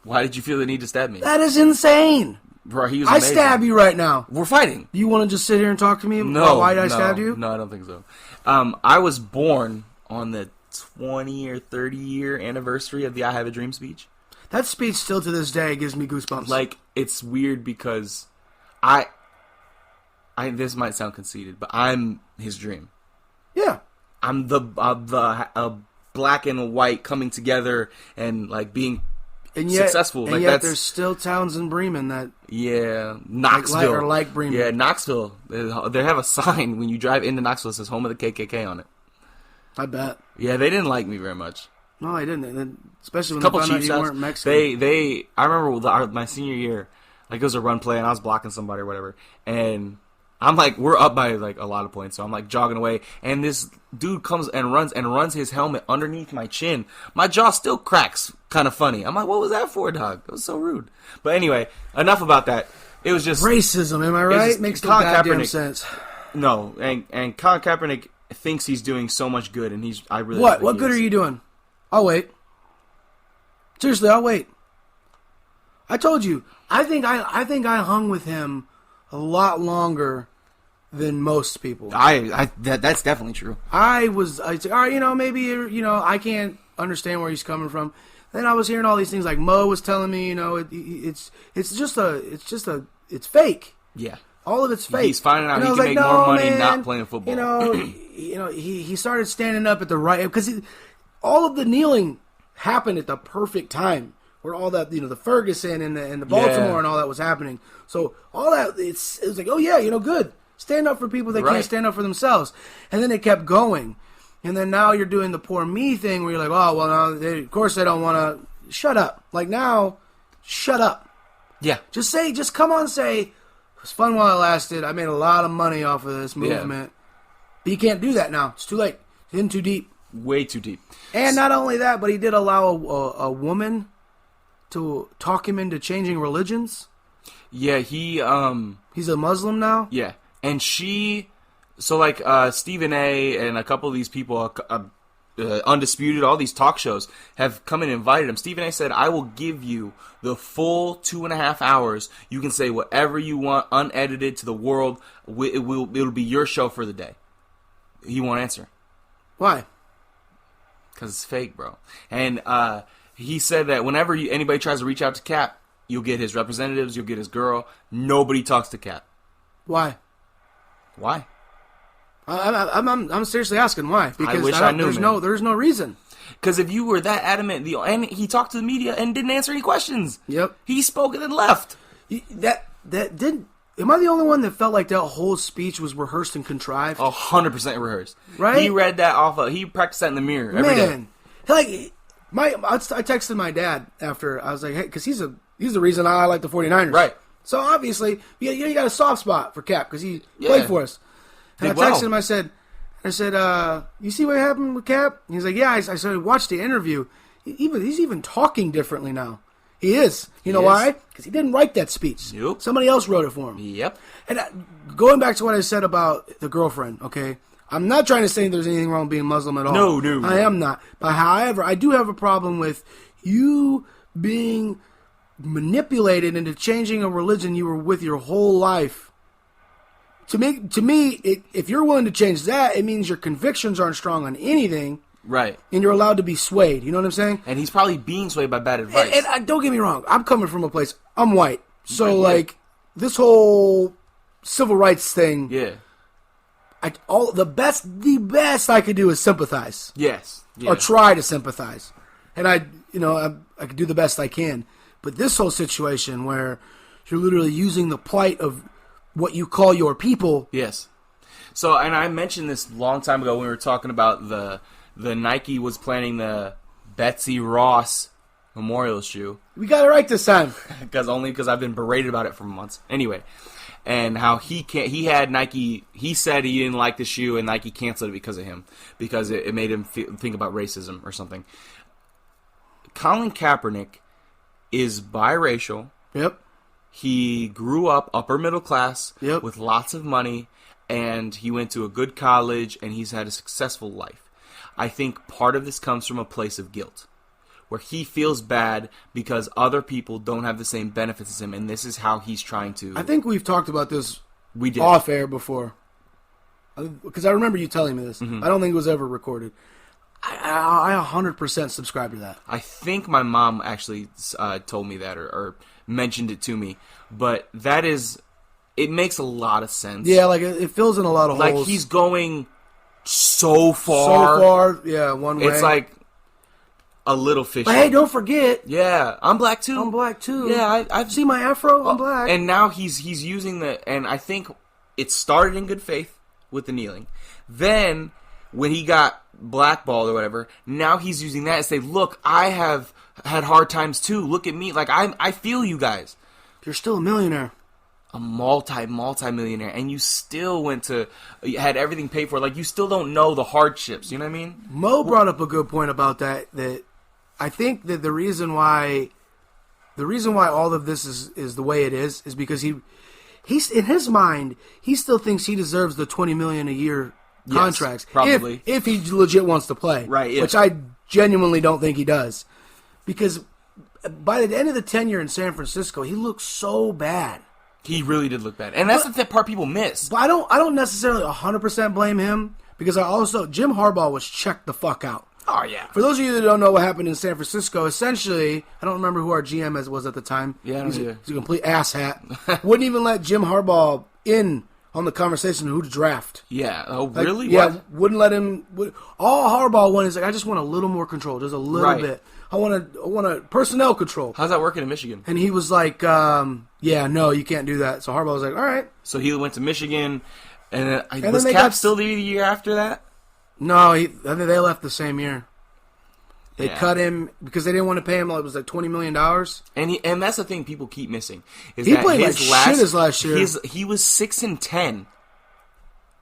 Why did you feel the need to stab me? That is insane. Bro, he was amazing. I stab you right now. We're fighting. You want to just sit here and talk to me about why I stabbed you? No, I don't think so. I was born on the 20 or 30 year anniversary of the I Have a Dream speech. That speech still to this day gives me goosebumps. Like, it's weird because this might sound conceited, but I'm his dream. Yeah. I'm the black and white coming together and being successful. And yet there's still towns in Bremen that... Yeah, Knoxville. Like Bremen. Yeah, Knoxville. They have a sign when you drive into Knoxville that says home of the KKK on it. I bet. Yeah, they didn't like me very much. No, I didn't. And then, especially when Couple they found out cheap you shots. weren't Mexican. I remember my senior year, like it was a run play and I was blocking somebody or whatever, and I'm like, we're up by like a lot of points, so I'm like jogging away, and this dude comes and runs his helmet underneath my chin. My jaw still cracks, kind of funny. I'm like, what was that for, dog? It was so rude. But anyway, enough about that. It was just Racism, am I right? Makes no goddamn sense. No, and Colin Kaepernick thinks he's doing so much good, and I really What? What good are you doing? I'll wait. Seriously, I'll wait. I told you. I think I hung with him a lot longer than most people. That's definitely true. I said, all right, maybe I can't understand where he's coming from. Then I was hearing all these things like Mo was telling me, it's fake. Yeah. All of it's fake. He's finding out he can make more money not playing football. He started standing up at the right, because all of the kneeling happened at the perfect time, where all that, the Ferguson and the Baltimore and all that was happening. So all that, it was like, oh yeah, good. Stand up for people that can't stand up for themselves. And then it kept going. And then now you're doing the poor me thing, where you're like, oh, well, now of course they don't want to. Shut up. Like now, shut up. Yeah. Just come on and say, it was fun while it lasted. I made a lot of money off of this movement. Yeah. But you can't do that now. It's too late. It's in too deep. Way too deep. And not only that, but he did allow a woman to talk him into changing religions. Yeah, he's a Muslim now. Yeah, and Stephen A. and a couple of these people, Undisputed, all these talk shows have come and invited him. Stephen A. said, "I will give you the full 2.5 hours. You can say whatever you want, unedited to the world. It'll be your show for the day." He won't answer. Why? Because it's fake, bro. And he said that whenever anybody tries to reach out to Cap, you'll get his representatives, you'll get his girl. Nobody talks to Cap. Why? Why? I'm seriously asking why. Because I wish I knew, there's no reason. Because if you were that adamant, and he talked to the media and didn't answer any questions. Yep. He spoke and then left. Am I the only one that felt like that whole speech was rehearsed and contrived? 100% rehearsed. Right? He read that he practiced that in the mirror every day. Like, I texted my dad after. I was like, hey, because he's the reason I like the 49ers. Right. So obviously, you got a soft spot for Cap because he played for us. And I texted him. I said, you see what happened with Cap? And he's like, yeah. I started watch the interview. He's even talking differently now. He is. You know why? Because he didn't write that speech. Yep. Somebody else wrote it for him. Yep. And going back to what I said about the girlfriend, okay? I'm not trying to say there's anything wrong with being Muslim at all. No. I am not. But however, I do have a problem with you being manipulated into changing a religion you were with your whole life. To me, if you're willing to change that, it means your convictions aren't strong on anything. Right. And you're allowed to be swayed. You know what I'm saying? And he's probably being swayed by bad advice. And don't get me wrong. I'm coming from a place. I'm white. So, this whole civil rights thing. Yeah. The best I could do is sympathize. Yes. Yeah. Or try to sympathize. And I could do the best I can. But this whole situation where you're literally using the plight of what you call your people. Yes. So, and I mentioned this a long time ago when we were talking about the Nike was planning the Betsy Ross memorial shoe. We got it right this time. because I've been berated about it for months. Anyway, and how he had Nike. He said he didn't like the shoe, and Nike canceled it because of him, because it made him think about racism or something. Colin Kaepernick is biracial. Yep. He grew up upper middle class with lots of money, and he went to a good college, and he's had a successful life. I think part of this comes from a place of guilt, where he feels bad because other people don't have the same benefits as him, and this is how he's trying to... I think we've talked about this we did. Off air before. Because I remember you telling me this. Mm-hmm. I don't think it was ever recorded. I 100% subscribe to that. I think my mom actually told me that or mentioned it to me, but that is... It makes a lot of sense. Yeah, like it fills in a lot of holes. Like he's going... so far, yeah, one way. It's like a little fishy. But hey, don't forget. Yeah, I'm black too. I'm black too. Yeah, I've seen my afro. I'm black. And now he's using and I think it started in good faith with the kneeling. Then when he got blackballed or whatever, now he's using that to say, look, I have had hard times too. Look at me. Like, I feel you guys. You're still a millionaire. A multi-millionaire, and you still you had everything paid for. Like, you still don't know the hardships. You know what I mean? Mo brought up a good point about that I think that the reason why all of this is the way it is because he's in his mind, he still thinks he deserves the $20 million a year contracts. Yes, probably. If he legit wants to play. Right, yeah. Which I genuinely don't think he does. Because by the end of the tenure in San Francisco, he looked so bad. He really did look bad. And that's the part people miss. But I don't necessarily 100% blame him because Jim Harbaugh was checked the fuck out. Oh, yeah. For those of you that don't know what happened in San Francisco, essentially, I don't remember who our GM was at the time. Yeah, he's a complete asshat. Wouldn't even let Jim Harbaugh in on the conversation of who to draft. Yeah. Oh, really? Yeah, What? wouldn't let him. All Harbaugh wanted is like, I just want a little more control, just a little bit. I want a personnel control. How's that working in Michigan? And he was like, yeah, no, you can't do that. So Harbaugh was like, all right. So he went to Michigan, and then was they Cap got- still the year after that? No, I think they left the same year. They Yeah. cut him because they didn't want to pay him. It was like $20 million. And that's the thing people keep missing. Is He that played his like shit his last year. He was 6-10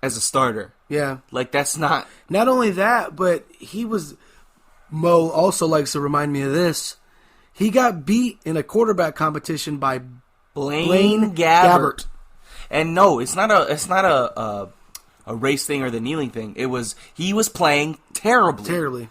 as a starter. Yeah. Like, that's not. Not only that, but Mo also likes to remind me of this. He got beat in a quarterback competition by Blaine Gabbert. And no, it's not a race thing or the kneeling thing. He was playing terribly.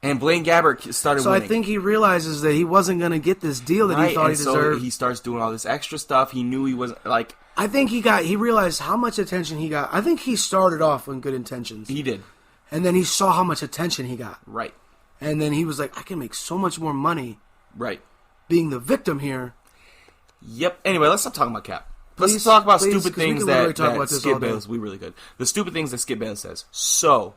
And Blaine Gabbert started winning. So I think he realizes that he wasn't going to get this deal that he thought he deserved. So he starts doing all this extra stuff. He knew he wasn't, like... I think he realized how much attention he got. I think he started off with good intentions. He did. And then he saw how much attention he got. Right. And then he was like, I can make so much more money Right. being the victim here. Yep. Anyway, let's stop talking about Cap. Let's talk about stupid things that Skip Bayless... We really good. The stupid things that Skip Bayless says. So...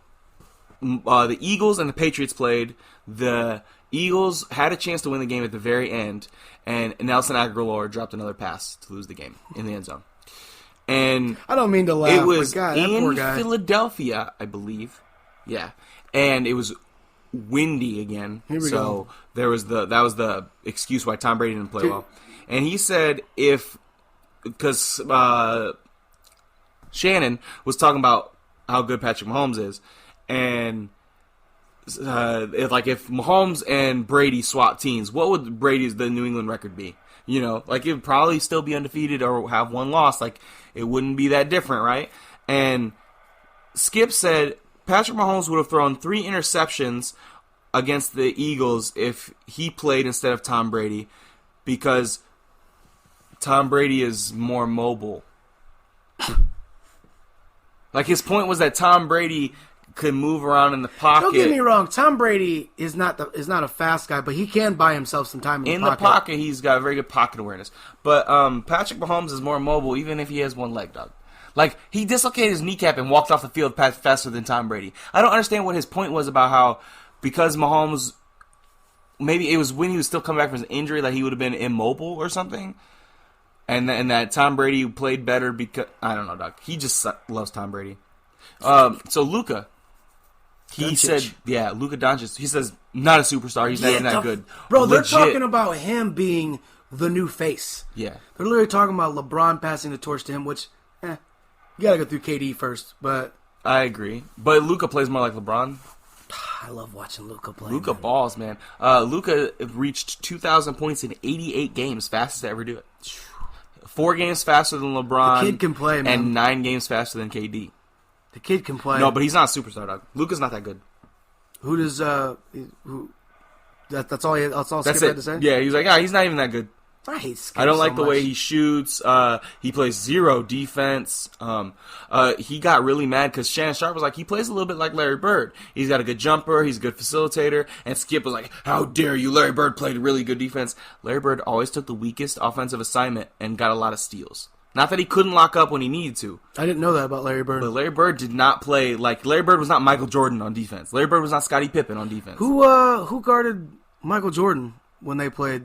the Eagles and the Patriots played. The Eagles had a chance to win the game at the very end, and Nelson Aguilar dropped another pass to lose the game in the end zone. And I don't mean to laugh. it was but God, that poor in guy. Philadelphia, I believe. Yeah, and it was windy again. Here we so go. that was the excuse why Tom Brady didn't play well. And he said because Shannon was talking about how good Patrick Mahomes is. And if Mahomes and Brady swap teams, what would the New England record be? You know, like, it would probably still be undefeated or have one loss. Like, it wouldn't be that different, right? And Skip said Patrick Mahomes would have thrown 3 interceptions against the Eagles if he played instead of Tom Brady because Tom Brady is more mobile. Like, his point was that Tom Brady could move around in the pocket. Don't get me wrong. Tom Brady is not a fast guy, but he can buy himself some time in the pocket. In the pocket, he's got very good pocket awareness. But Patrick Mahomes is more mobile, even if he has one leg, dog. Like, he dislocated his kneecap and walked off the field faster than Tom Brady. I don't understand what his point was about how, because Mahomes, maybe it was when he was still coming back from his injury, that he would have been immobile or something. And that Tom Brady played better because, I don't know, dog. He just loves Tom Brady. So Luka. He said, Luka Doncic. He says, not a superstar. He's not even that good. Bro, Legit. they're talking about him being the new face. Yeah. They're literally talking about LeBron passing the torch to him, which, you gotta go through KD first, but... I agree. But Luka plays more like LeBron. I love watching Luka play. Luka balls, man. Luka reached 2,000 points in 88 games, fastest to ever do it. 4 games faster than LeBron. The kid can play, man. And 9 games faster than KD. The kid can play. No, but he's not a superstar, dog. Luka's not that good. Who does that's all Skip had to say? Yeah, he's like, he's not even that good. I hate Skip. I don't like so the much. way he shoots. He plays zero defense. He got really mad because Shannon Sharp was like, he plays a little bit like Larry Bird. He's got a good jumper. He's a good facilitator. And Skip was like, how dare you? Larry Bird played really good defense. Larry Bird always took the weakest offensive assignment and got a lot of steals. Not that he couldn't lock up when he needed to. I didn't know that about Larry Bird. But Larry Bird did not play like Larry Bird was not Michael Jordan on defense. Larry Bird was not Scottie Pippen on defense. Who guarded Michael Jordan when they played?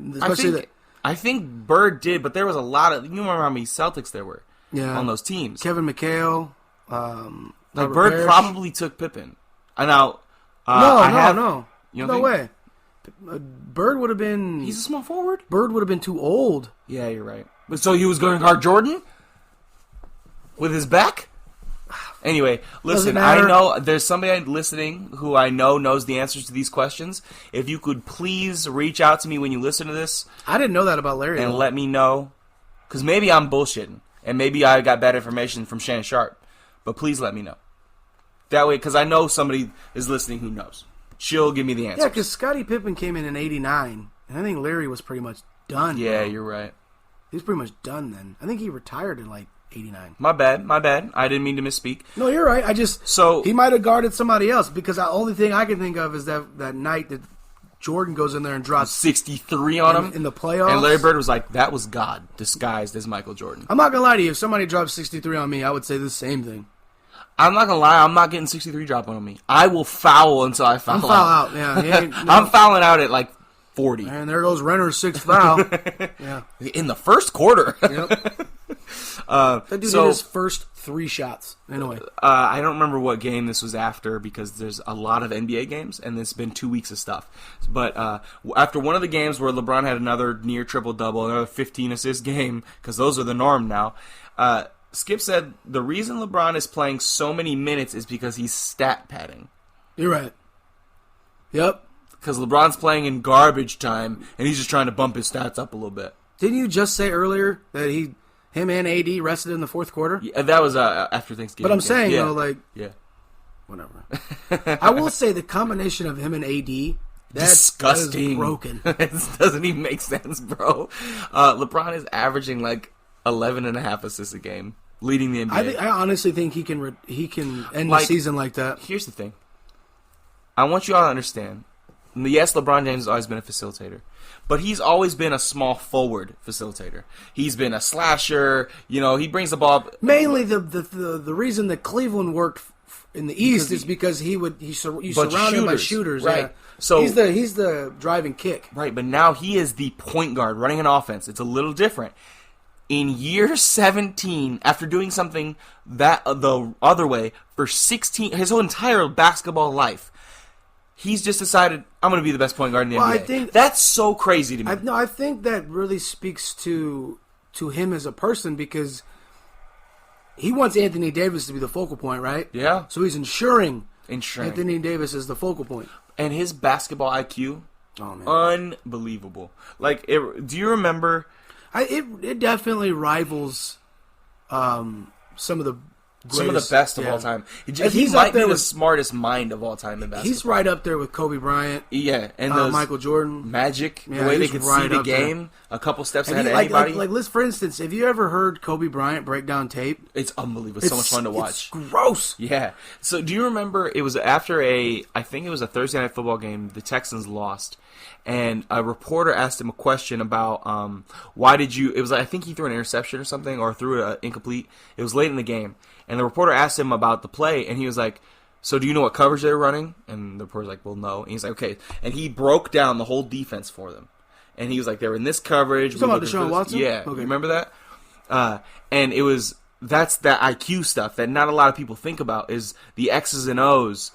I think Bird did, but there was a lot of. You remember how many Celtics there were on those teams? Kevin McHale. Bird probably took Pippen. Now, no. You don't No think? way. Bird would have been... He's a small forward? Bird would have been too old. Yeah, you're right. But so he was going to guard Jordan? With his back? Anyway, listen, I know there's somebody listening who I know knows the answers to these questions. If you could please reach out to me when you listen to this. I didn't know that about Larry. And let me know. Because maybe I'm bullshitting. And maybe I got bad information from Shannon Sharp. But please let me know. That way, because I know somebody is listening who knows. She'll give me the answer. Yeah, because Scottie Pippen came in 89. And I think Larry was pretty much done. Yeah, bro. You're right. He was pretty much done then. I think he retired in 89. My bad. I didn't mean to misspeak. No, you're right. He might have guarded somebody else because the only thing I can think of is that night that Jordan goes in there and drops 63 on him in the playoffs. And Larry Bird was like, that was God disguised as Michael Jordan. I'm not going to lie to you. If somebody dropped 63 on me, I would say the same thing. I'm not going to lie. I'm not getting 63 dropped on me. I will foul until I foul out. Yeah. I'm fouling out at 40. And there goes Renner's sixth foul. Yeah. In the first quarter. Yep. That dude did his first 3 shots. Anyway. I don't remember what game this was after because there's a lot of NBA games and there's been 2 weeks of stuff. But after one of the games where LeBron had another near triple-double, another 15-assist game, because those are the norm now, Skip said the reason LeBron is playing so many minutes is because he's stat padding. You're right. Yep. Because LeBron's playing in garbage time, and he's just trying to bump his stats up a little bit. Didn't you just say earlier that him and AD rested in the fourth quarter? Yeah, that was after Thanksgiving. But I'm saying, whatever. I will say the combination of him and AD, disgusting. That is broken. It doesn't even make sense, bro. LeBron is averaging 11.5 assists a game, leading the NBA. I honestly think he can end the season like that. Here's the thing. I want you all to understand. Yes, LeBron James has always been a facilitator, but he's always been a small forward facilitator. He's been a slasher. He brings the ball up. Mainly the reason that Cleveland worked in the East is because you surround him by shooters. Right. Yeah. So he's the driving kick. Right, but now he is the point guard running an offense. It's a little different. In year 17, after doing something that the other way for his whole entire basketball life, he's just decided, I'm going to be the best point guard in the NBA. I think that's so crazy to me. I think that really speaks to him as a person because he wants Anthony Davis to be the focal point, right? Yeah. So he's ensuring Anthony Davis is the focal point. And his basketball IQ, unbelievable. Do you remember... It definitely rivals some of the best of all time. He might be the smartest mind of all time in basketball. He's right up there with Kobe Bryant. Yeah, and Michael Jordan. Magic, the way they could see the game, a couple steps ahead of anybody. For instance, have you ever heard Kobe Bryant break down tape? It's unbelievable. It's so much fun to watch. It's gross. Yeah. So do you remember, it was after I think it was a Thursday night football game, the Texans lost. And a reporter asked him a question about why did you... It was I think he threw an interception or something, or threw it incomplete. It was late in the game. And the reporter asked him about the play, and he was like, so do you know what coverage they were running? And the reporter's like, well, no. And he's like, okay. And he broke down the whole defense for them. And he was like, they were in this coverage. You talking about Deshaun Watson? Yeah. Okay. You remember that? And it was... That's that IQ stuff that not a lot of people think about, is the X's and O's.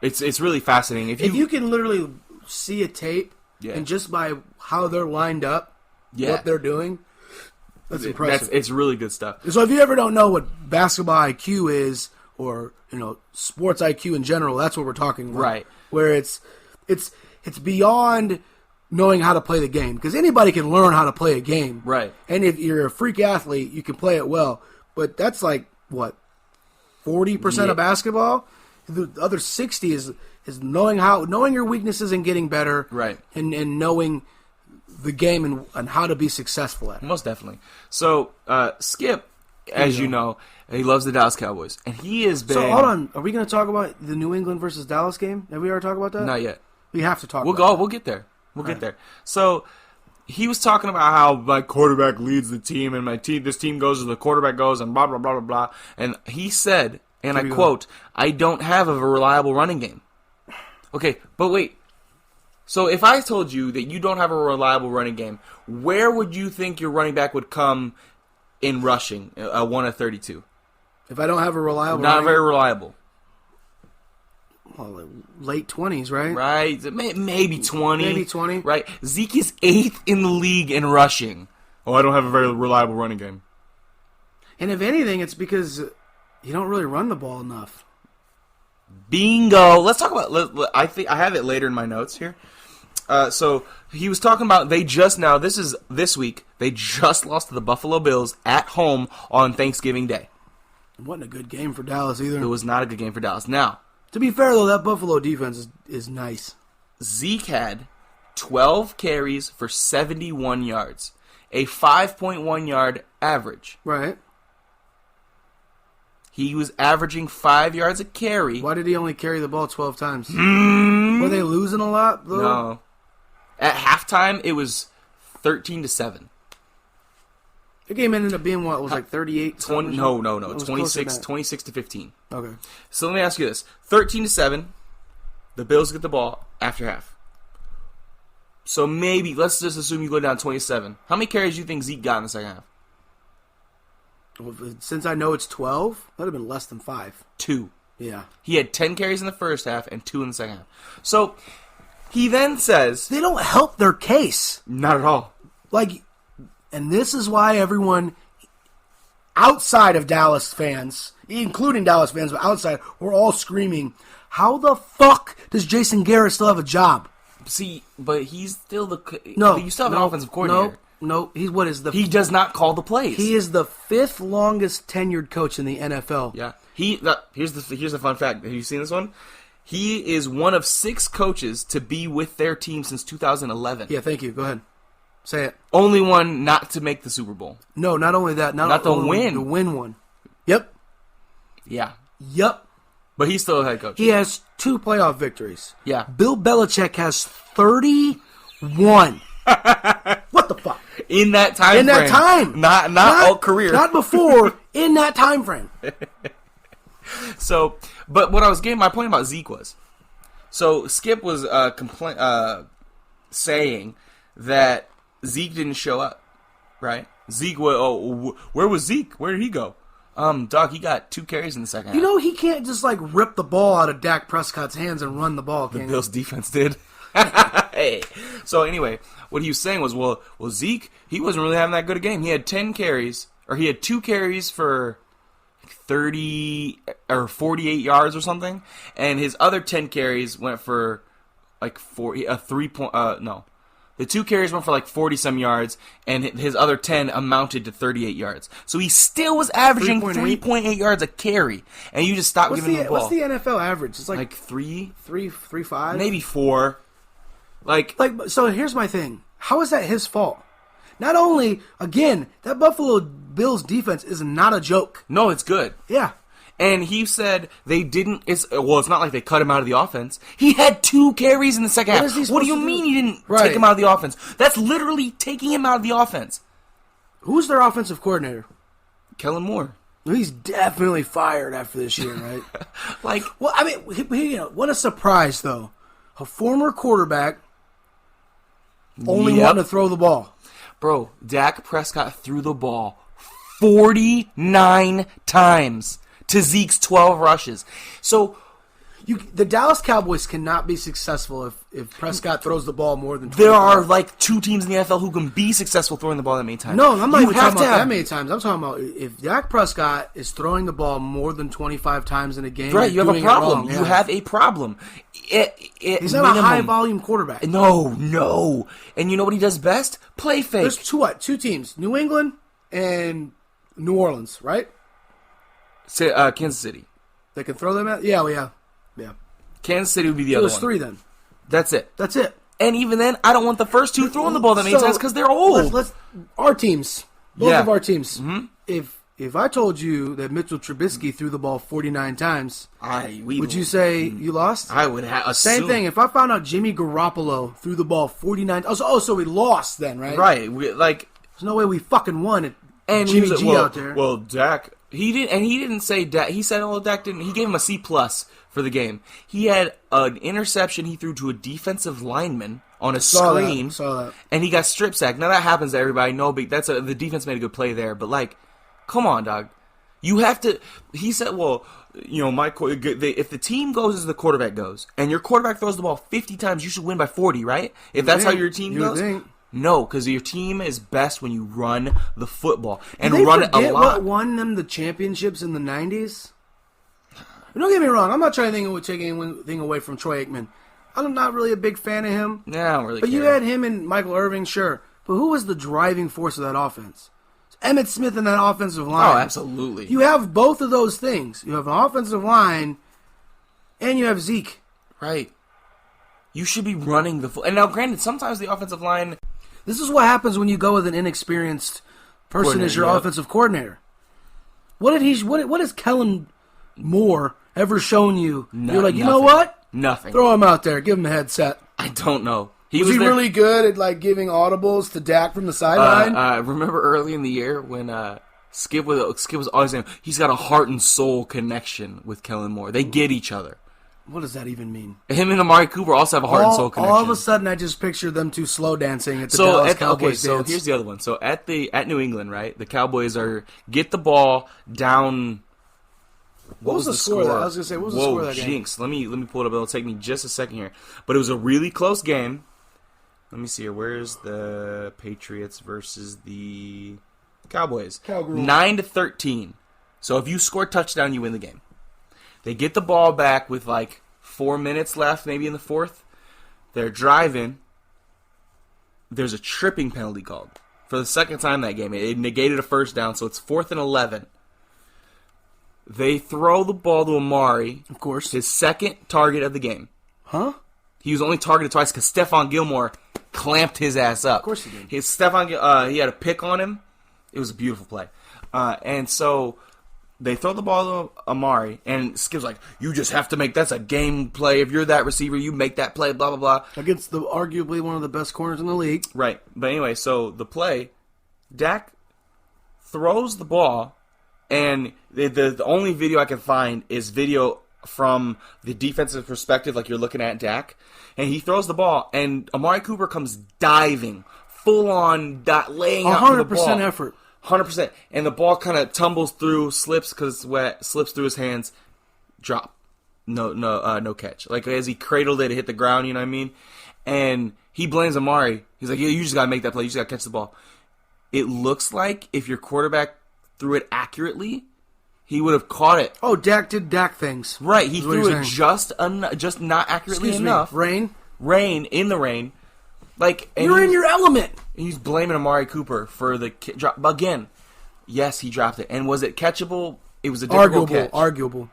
It's really fascinating. If you can literally... see a tape, and just by how they're lined up, what they're doing, that's impressive. It's really good stuff. So if you ever don't know what basketball IQ is, or sports IQ in general, that's what we're talking about. Right. Where it's beyond knowing how to play the game, because anybody can learn how to play a game. Right. And if you're a freak athlete, you can play it well. But that's 40% of basketball. The other 60 is knowing your weaknesses and getting better, right? And knowing the game and how to be successful at it. Most definitely. So Skip, as you know, he loves the Dallas Cowboys, and he has been. So hold on, are we going to talk about the New England versus Dallas game? Have we ever talked about that? Not yet. We have to talk. We'll get there. We'll get there. So he was talking about how my quarterback leads the team, and this team goes as the quarterback goes, and blah blah blah blah blah. And he said, and I quote, "I don't have a reliable running game." Okay, but wait. So if I told you that you don't have a reliable running game, where would you think your running back would come in rushing, 1 of 32? If I don't have a reliable Not very reliable. like late 20s, right? Right, maybe 20. Maybe 20. Right, Zeke is 8th in the league in rushing. Oh, I don't have a very reliable running game. And if anything, it's because you don't really run the ball enough. Bingo. Let's talk about. I think I have it later in my notes here. So he was talking about this week. They just lost to the Buffalo Bills at home on Thanksgiving Day. It wasn't a good game for Dallas either. It was not a good game for Dallas. Now, to be fair though, that Buffalo defense is nice. Zeke had 12 carries for 71 yards, a 5.1 yard average. Right. He was averaging 5 yards a carry. Why did he only carry the ball 12 times? Were they losing a lot, though? No. At halftime, it was 13-7. The game ended up being, what, it was like 38? 20, no. 26-15. Okay. So let me ask you this. 13-7, the Bills get the ball after half. So maybe, let's just assume you go down 27. How many carries do you think Zeke got in the second half? Well, since I know it's 12, that would have been less than 5. 2. Yeah. He had 10 carries in the first half and 2 in the second half. So he then says... They don't help their case. Not at all. Like, and this is why everyone outside of Dallas fans, including Dallas fans, but outside, we're all screaming, how the fuck does Jason Garrett still have a job? See, but he's still the... No. You still have an offensive coordinator. No, he does not call the plays. He is the 5th longest tenured coach in the NFL. Yeah. Here's the fun fact. Have you seen this one? He is one of 6 coaches to be with their team since 2011. Yeah, thank you. Go ahead. Say it. Only one not to make the Super Bowl. No, not only that. Not the win. The win one. Yep. Yeah. Yep. But he's still a head coach. He has 2 playoff victories. Yeah. Bill Belichick has 31. What the fuck? In that time frame. that time. Not all career. Not before. In that time frame. So, but what I was getting, my point about Zeke was, so Skip was saying that Zeke didn't show up, right? Zeke, where was Zeke? Where did he go? Doc, he got 2 carries in the second half. You know, he can't just like rip the ball out of Dak Prescott's hands and run the ball. The Bills' defense did. Hey. So anyway, what he was saying was, well, Zeke, he wasn't really having that good a game. He had 10 carries, or he had 2 carries for 30 or 48 yards or something, and his other 10 carries went for like the 2 carries went for like 40-some yards, and his other 10 amounted to 38 yards. So he still was averaging 3.8 yards a carry, and you just stopped giving him the ball. What's the NFL average? It's like 3, 5? Maybe 4. So here's my thing. How is that his fault? Not only, again, that Buffalo Bills defense is not a joke. No, it's good. Yeah. And he said they didn't... It's not like they cut him out of the offense. He had 2 carries in the second half. What do you mean he didn't take him out of the offense? That's literally taking him out of the offense. Who's their offensive coordinator? Kellen Moore. He's definitely fired after this year, right? Well, I mean, what a surprise, though. A former quarterback only wanting to throw the ball. Bro, Dak Prescott threw the ball 49 times to Zeke's 12 rushes. So the Dallas Cowboys cannot be successful if Prescott throws the ball more than 20 There are like 2 teams in the NFL who can be successful throwing the ball that many times. No, I'm not even talking about that many times. I'm talking about if Dak Prescott is throwing the ball more than 25 times in a game. Right, you have a problem. You have a problem. He's not a high-volume quarterback. No. And you know what he does best? Play fake. There's 2 teams, New England and New Orleans, right? Kansas City. They can throw them out? Yeah. Kansas City would be the other one. There's 3 then. That's it. And even then, I don't want the first 2 throwing the ball that many times because they're old. Our teams. Both of our teams. Mm-hmm. If I told you that Mitchell Trubisky threw the ball 49 times, would you say you lost? I would assume. Same thing. If I found out Jimmy Garoppolo threw the ball 49 times, so we lost then, right? Right. There's no way we fucking won it. And Jimmy G out there. Well, Dak, he didn't say Dak. He said, Dak didn't. He gave him a C+ for the game. He had an interception he threw to a defensive lineman on a screen. Saw that. And he got strip sacked. Now that happens to everybody. No big. The defense made a good play there. But come on, dog. You have to. He said, "Well, if the team goes as the quarterback goes, and your quarterback throws the ball 50 times, you should win by 40, right? If that's how your team goes." No, because your team is best when you run the football and run it a lot. What won them the championships in the 90s? Don't get me wrong. I'm not trying to take anything away from Troy Aikman. I'm not really a big fan of him. Yeah, I don't really But care. you had him and Michael Irvin, sure. But who was the driving force of that offense? It's Emmitt Smith in that offensive line. Oh, absolutely. You have both of those things. You have an offensive line, and you have Zeke. Right. You should be running the and now, granted, sometimes the offensive line. This is what happens when you go with an inexperienced person as your offensive coordinator. What has Kellen Moore ever shown you? You're like, you know what? Nothing. Throw him out there. Give him a headset. I don't know. Was he really good at like giving audibles to Dak from the sideline? Remember early in the year when Skip was always saying he's got a heart and soul connection with Kellen Moore. They get each other. What does that even mean? Him and Amari Cooper also have a heart and soul connection. All of a sudden, I just picture them two slow dancing at the Dallas Cowboys so dance. here's the other one. So at New England, right? The Cowboys get the ball down. What was the score? I was gonna say, what was the score of that game? Jinx. Let me pull it up. It'll take me just a second here. But it was a really close game. Let me see here. Where's the Patriots versus the Cowboys? 9-13. So if you score a touchdown, you win the game. They get the ball back with like 4 minutes left, maybe in the fourth. They're driving. There's a tripping penalty called for the second time that game. It negated a first down, so it's 4th and 11. They throw the ball to Amari. Of course. His second target of the game. Huh? He was only targeted twice because Stephon Gilmore clamped his ass up. Of course he did. He had a pick on him. It was a beautiful play. And so they throw the ball to Amari, and Skip's like, you just have to that's a game play. If you're that receiver, you make that play, blah, blah, blah. Against arguably one of the best corners in the league. Right. But anyway, so the play, Dak throws the ball, and the only video I can find is video from the defensive perspective, like you're looking at Dak. And he throws the ball, and Amari Cooper comes diving, full-on laying out for the ball. 100% effort. 100%. And the ball kind of tumbles through, slips because it's wet, slips through his hands, drop. No catch. Like, as he cradled it hit the ground, you know what I mean? And he blames Amari. He's like, yeah, you just got to make that play. You just got to catch the ball. It looks like if your quarterback threw it accurately, he would have caught it. Oh, Dak did Dak things. Right, he threw it just not accurately enough. Rain, in the rain. Like, you're in your element. He's blaming Amari Cooper for the drop. Again, yes, he dropped it. And was it catchable? It was a difficult catch. Arguable.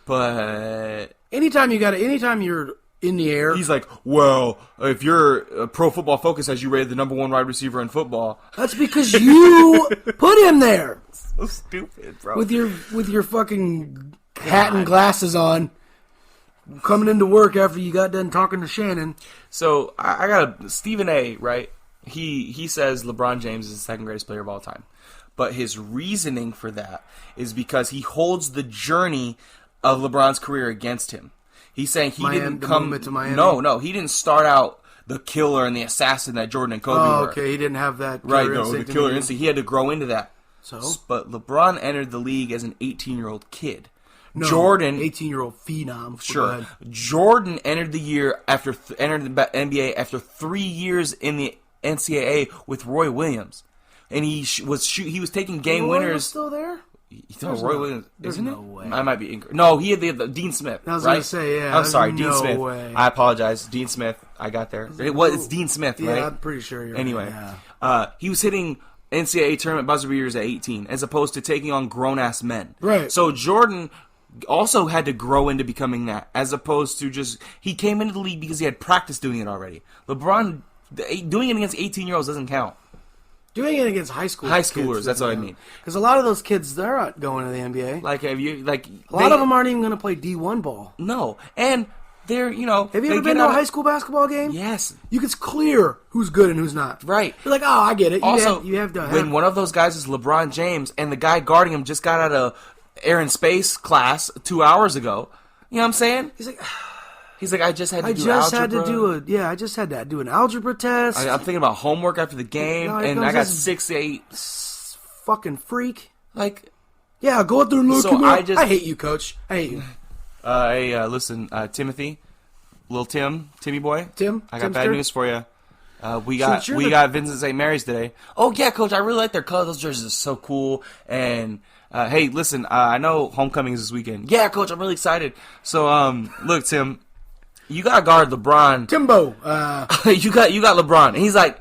But anytime you're in the air. He's like, well, if you're Pro Football Focus has you rated the number 1 wide receiver in football. That's because you put him there. So stupid, bro. With your fucking hat and glasses on, coming into work after you got done talking to Shannon. So I got Stephen A. Right? He says LeBron James is the second greatest player of all time, but his reasoning for that is because he holds the journey of LeBron's career against him. He's saying he didn't come to Miami. No, he didn't start out the killer and the assassin that Jordan and Kobe were. Okay, he didn't have that the killer instinct. He had to grow into that. So, but LeBron entered the league as an 18-year-old kid. No, Jordan, 18-year-old phenom. Sure. Jordan entered the year entered the NBA after 3 years in the NCAA with Roy Williams, and he was taking game winners. Was still there? Roy Williams, isn't no it? way. I might be incorrect. No, he had the Dean Smith. I was right? going to say, yeah. I'm sorry, Dean Smith. Way. I apologize, Dean Smith. I got there. It's Dean Smith, right? Yeah, I'm pretty sure you're anyway, right. Yeah. He was hitting NCAA tournament buzzer beaters at 18, as opposed to taking on grown-ass men. Right. So Jordan also had to grow into becoming that, as opposed to just... He came into the league because he had practiced doing it already. LeBron, doing it against 18-year-olds doesn't count. Doing it against high schoolers. High schoolers, that's what I mean. Because a lot of those kids, they're not going to the NBA. A lot of them aren't even going to play D1 ball. No. And they're, Have you ever been to a high school basketball game? Yes. You can clear who's good and who's not. Right. You're like, oh, I get it. Also, you have to when one of those guys is LeBron James and the guy guarding him just got out of Air and Space class 2 hours ago, you know what I'm saying? He's like, I just had to do algebra. I just had to do an algebra test. I'm thinking about homework after the game, and I got 6-8. Fucking freak. Like, Yeah, go out there and look So him I up. just- I hate you, Coach. I hate you. Hey, listen, Timothy, little Timmy boy. Tim? I got Timster? bad news for you. We got Since you're the- Vincent St. Mary's today. Oh yeah, Coach, I really like their colors. Those jerseys are so cool. And hey, listen, I know homecoming is this weekend. Yeah, Coach, I'm really excited. So look, Tim, you got to guard LeBron. Timbo. you got LeBron, and he's like,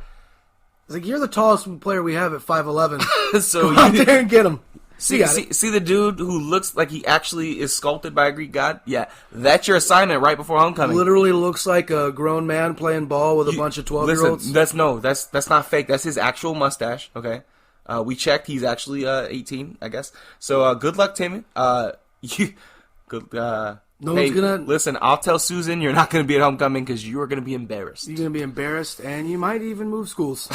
It's like, you're the tallest player we have at 5'11". so Go out you there and get him. You got it. see the dude who looks like he actually is sculpted by a Greek god? Yeah, that's your assignment right before homecoming. Literally looks like a grown man playing ball with a bunch of 12-year-olds. Listen, that's not fake. That's his actual mustache. Okay, we checked. He's actually 18, I guess. So good luck, Timmy. Good. No one's gonna listen. I'll tell Susan you're not gonna be at homecoming because you are gonna be embarrassed. You're gonna be embarrassed, and you might even move schools.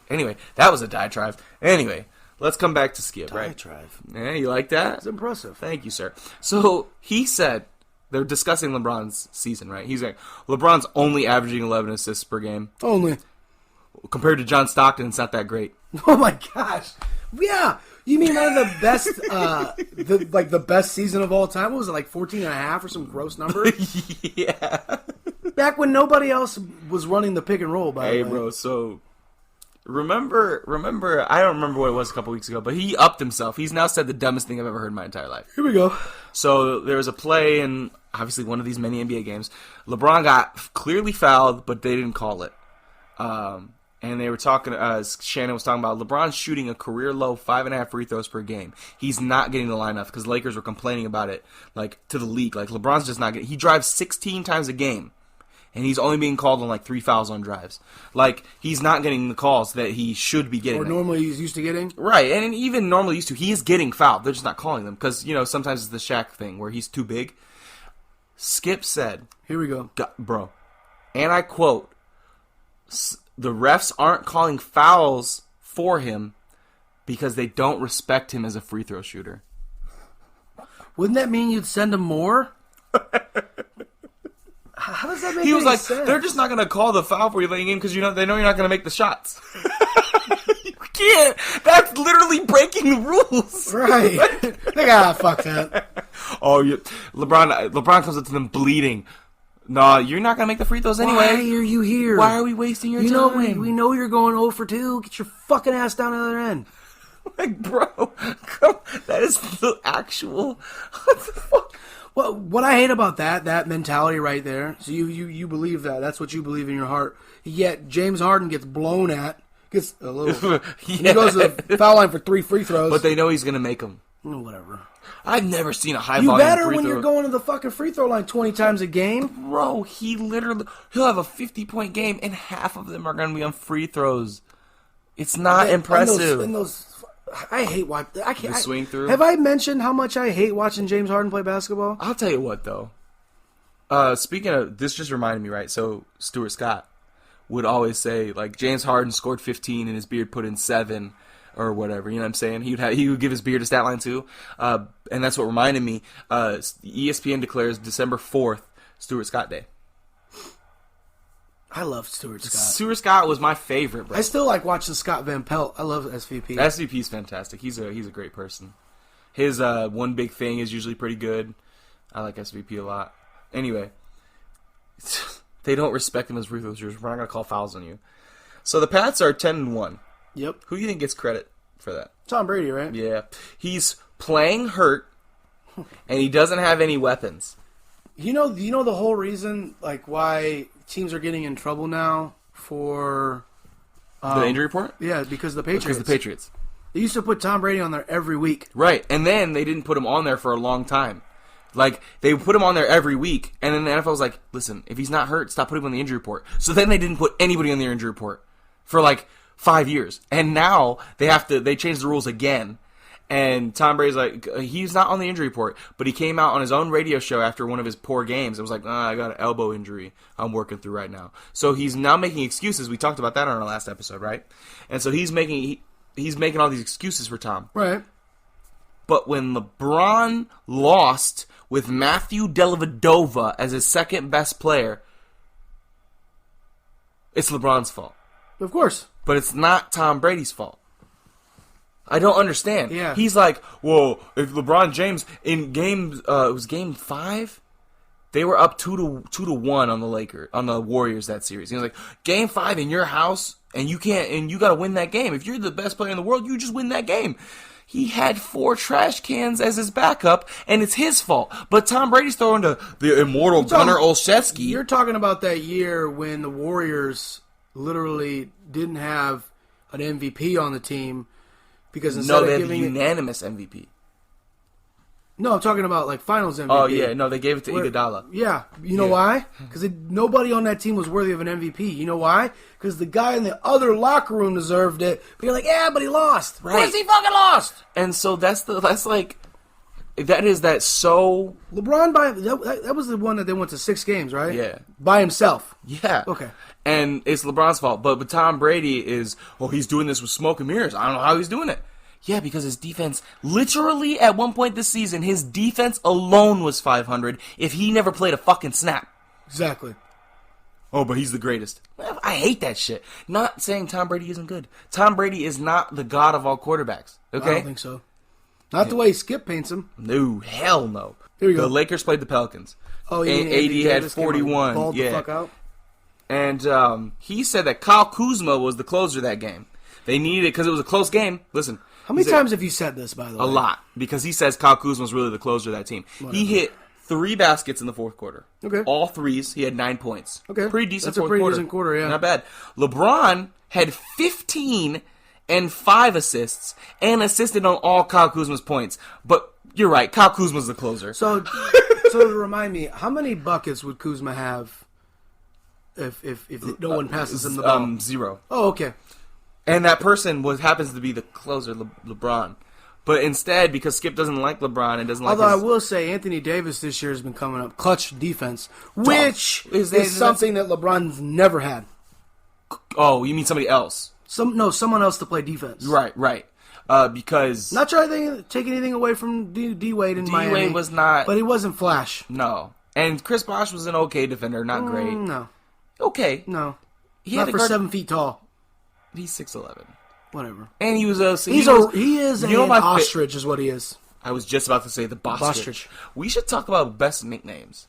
Anyway, that was a diatribe. Anyway, let's come back to Skip. Diatribe. Right? Yeah, you like that? It's impressive. Thank you, sir. So he said they're discussing LeBron's season, right? He's like, LeBron's only averaging 11 assists per game. Only. Compared to John Stockton, it's not that great. Oh my gosh. Yeah. You mean one of the best, the best season of all time? What was it, like 14 and a half or some gross number? Yeah. Back when nobody else was running the pick and roll, by the Hey, way. bro, so remember, I don't remember what it was a couple weeks ago, but he upped himself. He's now said the dumbest thing I've ever heard in my entire life. Here we go. So there was a play in, obviously, one of these many NBA games. LeBron got clearly fouled, but they didn't call it. And they were talking, Shannon was talking about LeBron shooting a career low 5.5 free throws per game. He's not getting the line enough because Lakers were complaining about it, to the league. LeBron's just not getting, he drives 16 times a game, and he's only being called on 3 fouls on drives. He's not getting the calls that he should be getting. Or normally he's used to getting. Right, and even normally used to, he is getting fouled. They're just not calling them because, sometimes it's the Shaq thing where he's too big. Skip said, Here we go. bro, and I quote, the refs aren't calling fouls for him because they don't respect him as a free throw shooter. Wouldn't that mean you'd send him more? How does that make He was any like, sense? they're just not going to call the foul for you late in the game because they know you're not going to make the shots. You can't. That's literally breaking the rules. Right. Fuck that. Oh, LeBron comes up to them bleeding. No, you're not going to make the free throws anyway. Why are you here? Why are we wasting your time? We know you're going 0 for 2. Get your fucking ass down the other end. Bro, that is the actual. What the fuck? Well, what I hate about that mentality right there, so you believe that. That's what you believe in your heart. Yet James Harden gets blown at, gets a little. Yeah. He goes to the foul line for 3 free throws. But they know he's going to make them. Whatever. I've never seen a high You volume better free when throw. you're going to the fucking free throw line 20 times a game. Bro, he'll have a 50-point game, and half of them are going to be on free throws. It's not impressive. I hate watching. I can't. The swing through? Have I mentioned how much I hate watching James Harden play basketball? I'll tell you what, though. Speaking of, this just reminded me, right? So Stuart Scott would always say, James Harden scored 15 and his beard put in 7 or whatever. You know what I'm saying? He would give his beard a stat line too. And that's what reminded me. ESPN declares December 4th Stuart Scott Day. I love Stuart Scott. Stuart Scott was my favorite, bro. I still like watching Scott Van Pelt. I love SVP. SVP's fantastic. He's a great person. His one big thing is usually pretty good. I like SVP a lot. Anyway, they don't respect him as free throw shooters. We're not gonna call fouls on you. So the Pats are 10-1. Yep. Who do you think gets credit for that? Tom Brady, right? Yeah, he's playing hurt, and he doesn't have any weapons. You know the whole reason why teams are getting in trouble now for The injury report? Yeah, because the Patriots. Because the Patriots. They used to put Tom Brady on there every week. Right, and then they didn't put him on there for a long time. They put him on there every week, and then the NFL was like, listen, if he's not hurt, stop putting him on the injury report. So then they didn't put anybody on the injury report for 5 years. And now they changed the rules again. And Tom Brady's he's not on the injury report, but he came out on his own radio show after one of his poor games. It was I got an elbow injury I'm working through right now. So he's now making excuses. We talked about that on our last episode, right? And so he's making all these excuses for Tom. Right. But when LeBron lost with Matthew Dellavedova as his second best player, it's LeBron's fault. Of course. But it's not Tom Brady's fault. I don't understand. Yeah. He's like, well, if LeBron James in games, it was game 5, they were up 2-1 on the Warriors that series. He was like, game 5 in your house, and you got to win that game. If you're the best player in the world, you just win that game. He had 4 trash cans as his backup, and it's his fault. But Tom Brady's throwing to the immortal Gunnar Olszewski. You're talking about that year when the Warriors literally didn't have an MVP on the team because instead they of have a giving unanimous MVP. No, I'm talking about like Finals MVP. Oh yeah, no, they gave it to Iguodala. Yeah, you know why? Because nobody on that team was worthy of an MVP. You know why? Because the guy in the other locker room deserved it. But you're like, yeah, but he lost. Right. Of course he fucking lost. And so that That was the one that they went to 6 games, right? Yeah. By himself. Yeah. Okay. And it's LeBron's fault. But Tom Brady is, he's doing this with smoke and mirrors. I don't know how he's doing it. Yeah, because his defense, literally at one point this season, his defense alone was 500 if he never played a fucking snap. Exactly. Oh, but he's the greatest. I hate that shit. Not saying Tom Brady isn't good. Tom Brady is not the god of all quarterbacks. Okay? I don't think so. Not the way Skip paints him. No, hell no. Here we go. The Lakers played the Pelicans. Oh, yeah. AD had 41. Balled yeah. the fuck out. And he said that Kyle Kuzma was the closer of that game. They needed it because it was a close game. Listen. How many times have you said this, by the way? A lot. Because he says Kyle Kuzma was really the closer of that team. Whatever. He hit 3 baskets in the fourth quarter. Okay. All threes. He had 9 points. Okay. Pretty decent That's a pretty decent quarter, yeah. Not bad. LeBron had 15 and 5 assists and assisted on all Kyle Kuzma's points. But you're right. Kyle Kuzma's the closer. So to remind me, how many buckets would Kuzma have if no one passes him the ball? 0. Oh, okay. And that person happens to be the closer, LeBron. But instead, because Skip doesn't like LeBron and doesn't like Although I will say, Anthony Davis this year has been coming up clutch defense, which is something that LeBron's never had. Oh, you mean somebody else? Someone else to play defense. Right. Because not trying to take anything away from D Wade in Miami. D Wade was not, but he wasn't flash. No, and Chris Bosh was an okay defender, not great. No, okay, no, not for 7 feet tall. He's 6'11". Whatever. And he was a... He is an ostrich is what he is. I was just about to say the Bostrich. We should talk about best nicknames.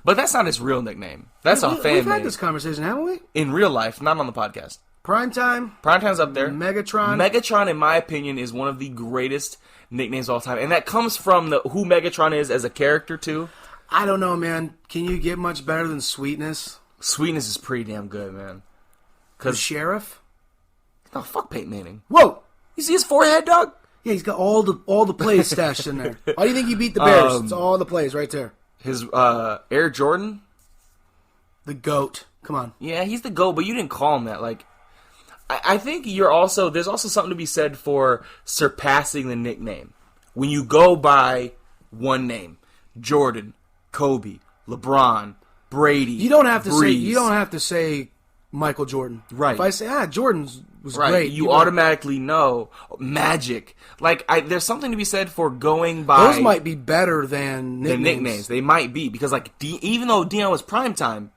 But that's not his real nickname. That's a fan name. We've had this conversation, haven't we? In real life, not on the podcast. Primetime. Primetime's up there. Megatron. Megatron, in my opinion, is one of the greatest nicknames of all time. And that comes from who Megatron is as a character, too. I don't know, man. Can you get much better than Sweetness? Sweetness is pretty damn good, man. The Sheriff? Oh, fuck Peyton Manning. Whoa! You see his forehead, dog? Yeah, he's got all the plays stashed in there. Why do you think he beat the Bears? It's all the plays right there. His Air Jordan? The GOAT. Come on. Yeah, he's the GOAT, but you didn't call him that. Like, I think there's also something to be said for surpassing the nickname. When you go by one name. Jordan, Kobe, LeBron, Brady, You don't have Breeze. to say Michael Jordan. Right. If I say, Jordan was right. great. You automatically know. Magic. Like, there's something to be said for going by... Those might be better than nicknames. The nicknames. They might be. Because, like, even though Deion was primetime,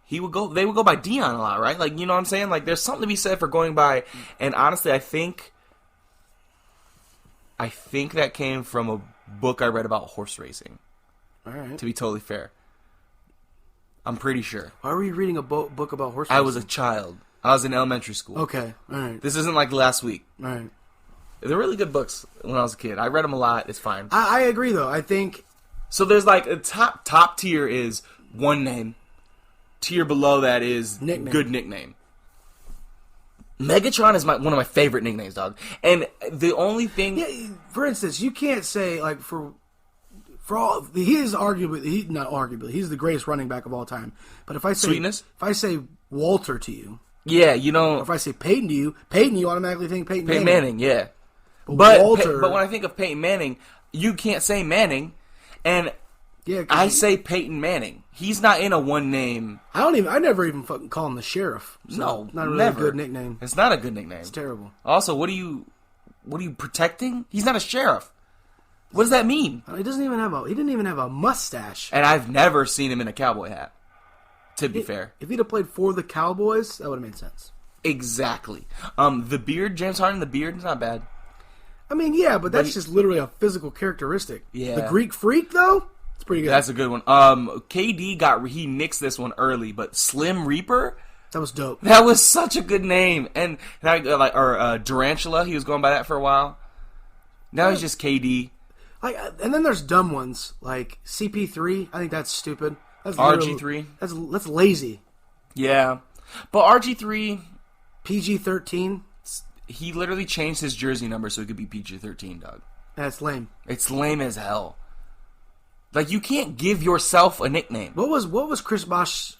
they would go by Deion a lot, right? Like, you know what I'm saying? Like, there's something to be said for going by... And honestly, I think that came from a book I read about horse racing. All right. To be totally fair. I'm pretty sure. Why were you reading a book about horse racing? I was a child. I was in elementary school. Okay, all right. This isn't like last week. All right. They're really good books when I was a kid. I read them a lot. It's fine. I agree, though. I think... So there's like a top tier is one name. Tier below that is good nickname. Megatron is one of my favorite nicknames, dog. And the only thing... Yeah, for instance, you can't say, like, for all... He is arguably... Not arguably. He's the greatest running back of all time. But if I say... Sweetness? If I say Walter to you... Yeah, you know... Or if I say Peyton to you, you automatically think Peyton Manning. Peyton Manning, yeah. But Walter... But when I think of Peyton Manning, you can't say Manning, and yeah, I say Peyton Manning. He's not in a one name. I never even fucking call him the Sheriff. So no, not really never. A good nickname. It's not a good nickname. It's terrible. Also, what are you protecting? He's not a sheriff. What does that mean? He didn't even have a mustache. And I've never seen him in a cowboy hat. To be fair, if he'd have played for the Cowboys, that would have made sense. Exactly. The beard, James Harden, the beard is not bad. I mean, yeah, but that's just literally a physical characteristic. Yeah. The Greek Freak, though, it's pretty good. That's a good one. KD he nixed this one early, but Slim Reaper, That was dope. that was such a good name. And Durantula, he was going by that for a while. Now he's just KD. And then there's dumb ones like CP3. I think that's stupid. That's RG3. That's lazy. Yeah, but RG3, PG-13. he literally changed his jersey number so he could be PG-13, dog. That's lame. It's lame as hell. Like, you can't give yourself a nickname. What was Chris Bosh's?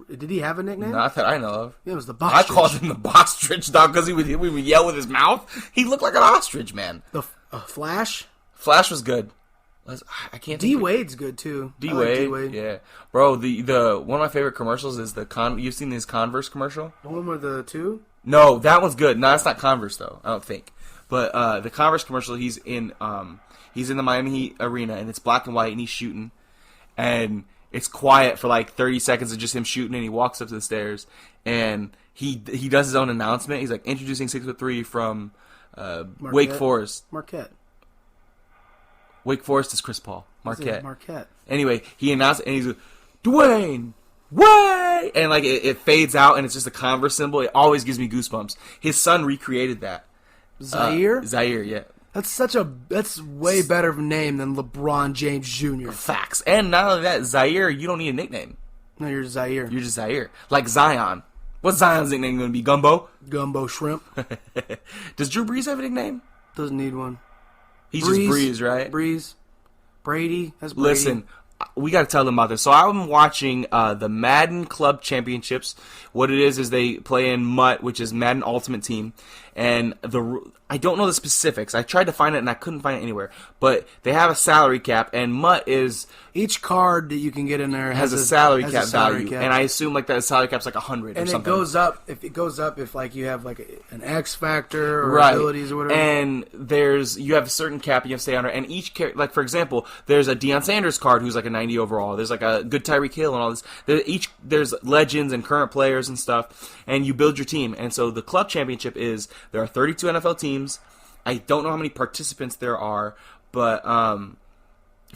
Did he have a nickname? Not that I know of. Yeah, it was the I Bostrich. called him the Bostrich, dog, because we would yell with his mouth. He looked like an ostrich, man. The Flash. Flash was good. I can't. D Wade's good too. D I like Wade, yeah, bro. The one of my favorite commercials is You've seen this Converse commercial? The one with the two. No, that one's good. No, that's not Converse though. I don't think. But the Converse commercial, he's in the Miami Heat arena, and it's black and white, and he's shooting, and it's quiet for like 30 seconds of just him shooting, and he walks up to the stairs, and he does his own announcement. He's like, introducing 6'3" from Wake Forest. Wake Forest is Chris Paul. Marquette. Anyway, he announced it, and he's like, Dwayne, Way! And like it fades out, and it's just a Converse symbol. It always gives me goosebumps. His son recreated that. Zaire? Zaire, yeah. That's way better of a name than LeBron James Jr. Facts. And not only that, Zaire, you don't need a nickname. No, you're Zaire. You're just Zaire. Like Zion. What's Zion's nickname going to be? Gumbo? Gumbo Shrimp. Does Drew Brees have a nickname? Doesn't need one. He's just Breeze, right? Breeze. Brady. That's Brady. Listen, we got to tell them about this. So I'm watching the Madden Club Championships. What it is they play in MUT, which is Madden Ultimate Team. And I don't know the specifics. I tried to find it, and I couldn't find it anywhere. But they have a salary cap, and MUT is... Each card that you can get in there has a salary cap value. And I assume like that salary cap's like 100 or something. And it goes up if like you have like an X factor or right. abilities or whatever. And you have a certain cap you have to stay under. And each like for example, there's a Deion Sanders card who's like a 90 overall. There's like a good Tyreek Hill and all this. There's legends and current players and stuff. And you build your team. And so the club championship is there are 32 NFL teams. I don't know how many participants there are, but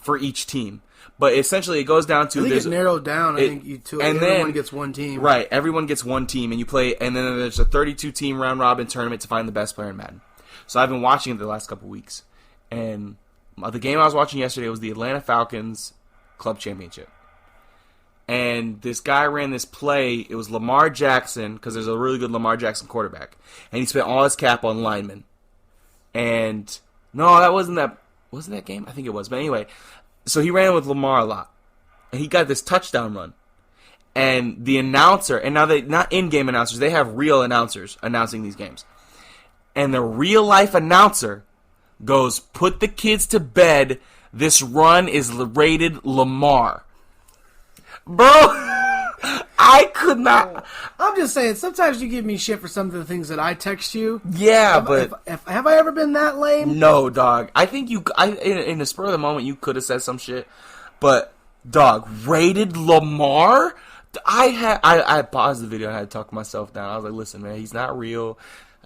for each team. But essentially, it goes down to... I think it's narrowed down. I think everyone gets one team. Right, everyone gets one team, and you play... And then there's a 32-team round-robin tournament to find the best player in Madden. So I've been watching it the last couple weeks. And the game I was watching yesterday was the Atlanta Falcons Club Championship. And this guy ran this play. It was Lamar Jackson, because there's a really good Lamar Jackson quarterback. And he spent all his cap on linemen. And... No, that wasn't that... Wasn't that game? I think it was. But anyway... So he ran with Lamar a lot. And he got this touchdown run. And the announcer, and now they not in-game announcers, they have real announcers announcing these games. And the real-life announcer goes, put the kids to bed. This run is rated Lamar. Bro, I could not. I'm just saying, sometimes you give me shit for some of the things that I text you. Yeah, but... Have I ever been that lame? No, dog. I think in the spur of the moment, you could have said some shit. But, dog, rated Lamar? I paused the video and I had to talk myself down. I was like, listen, man, he's not real.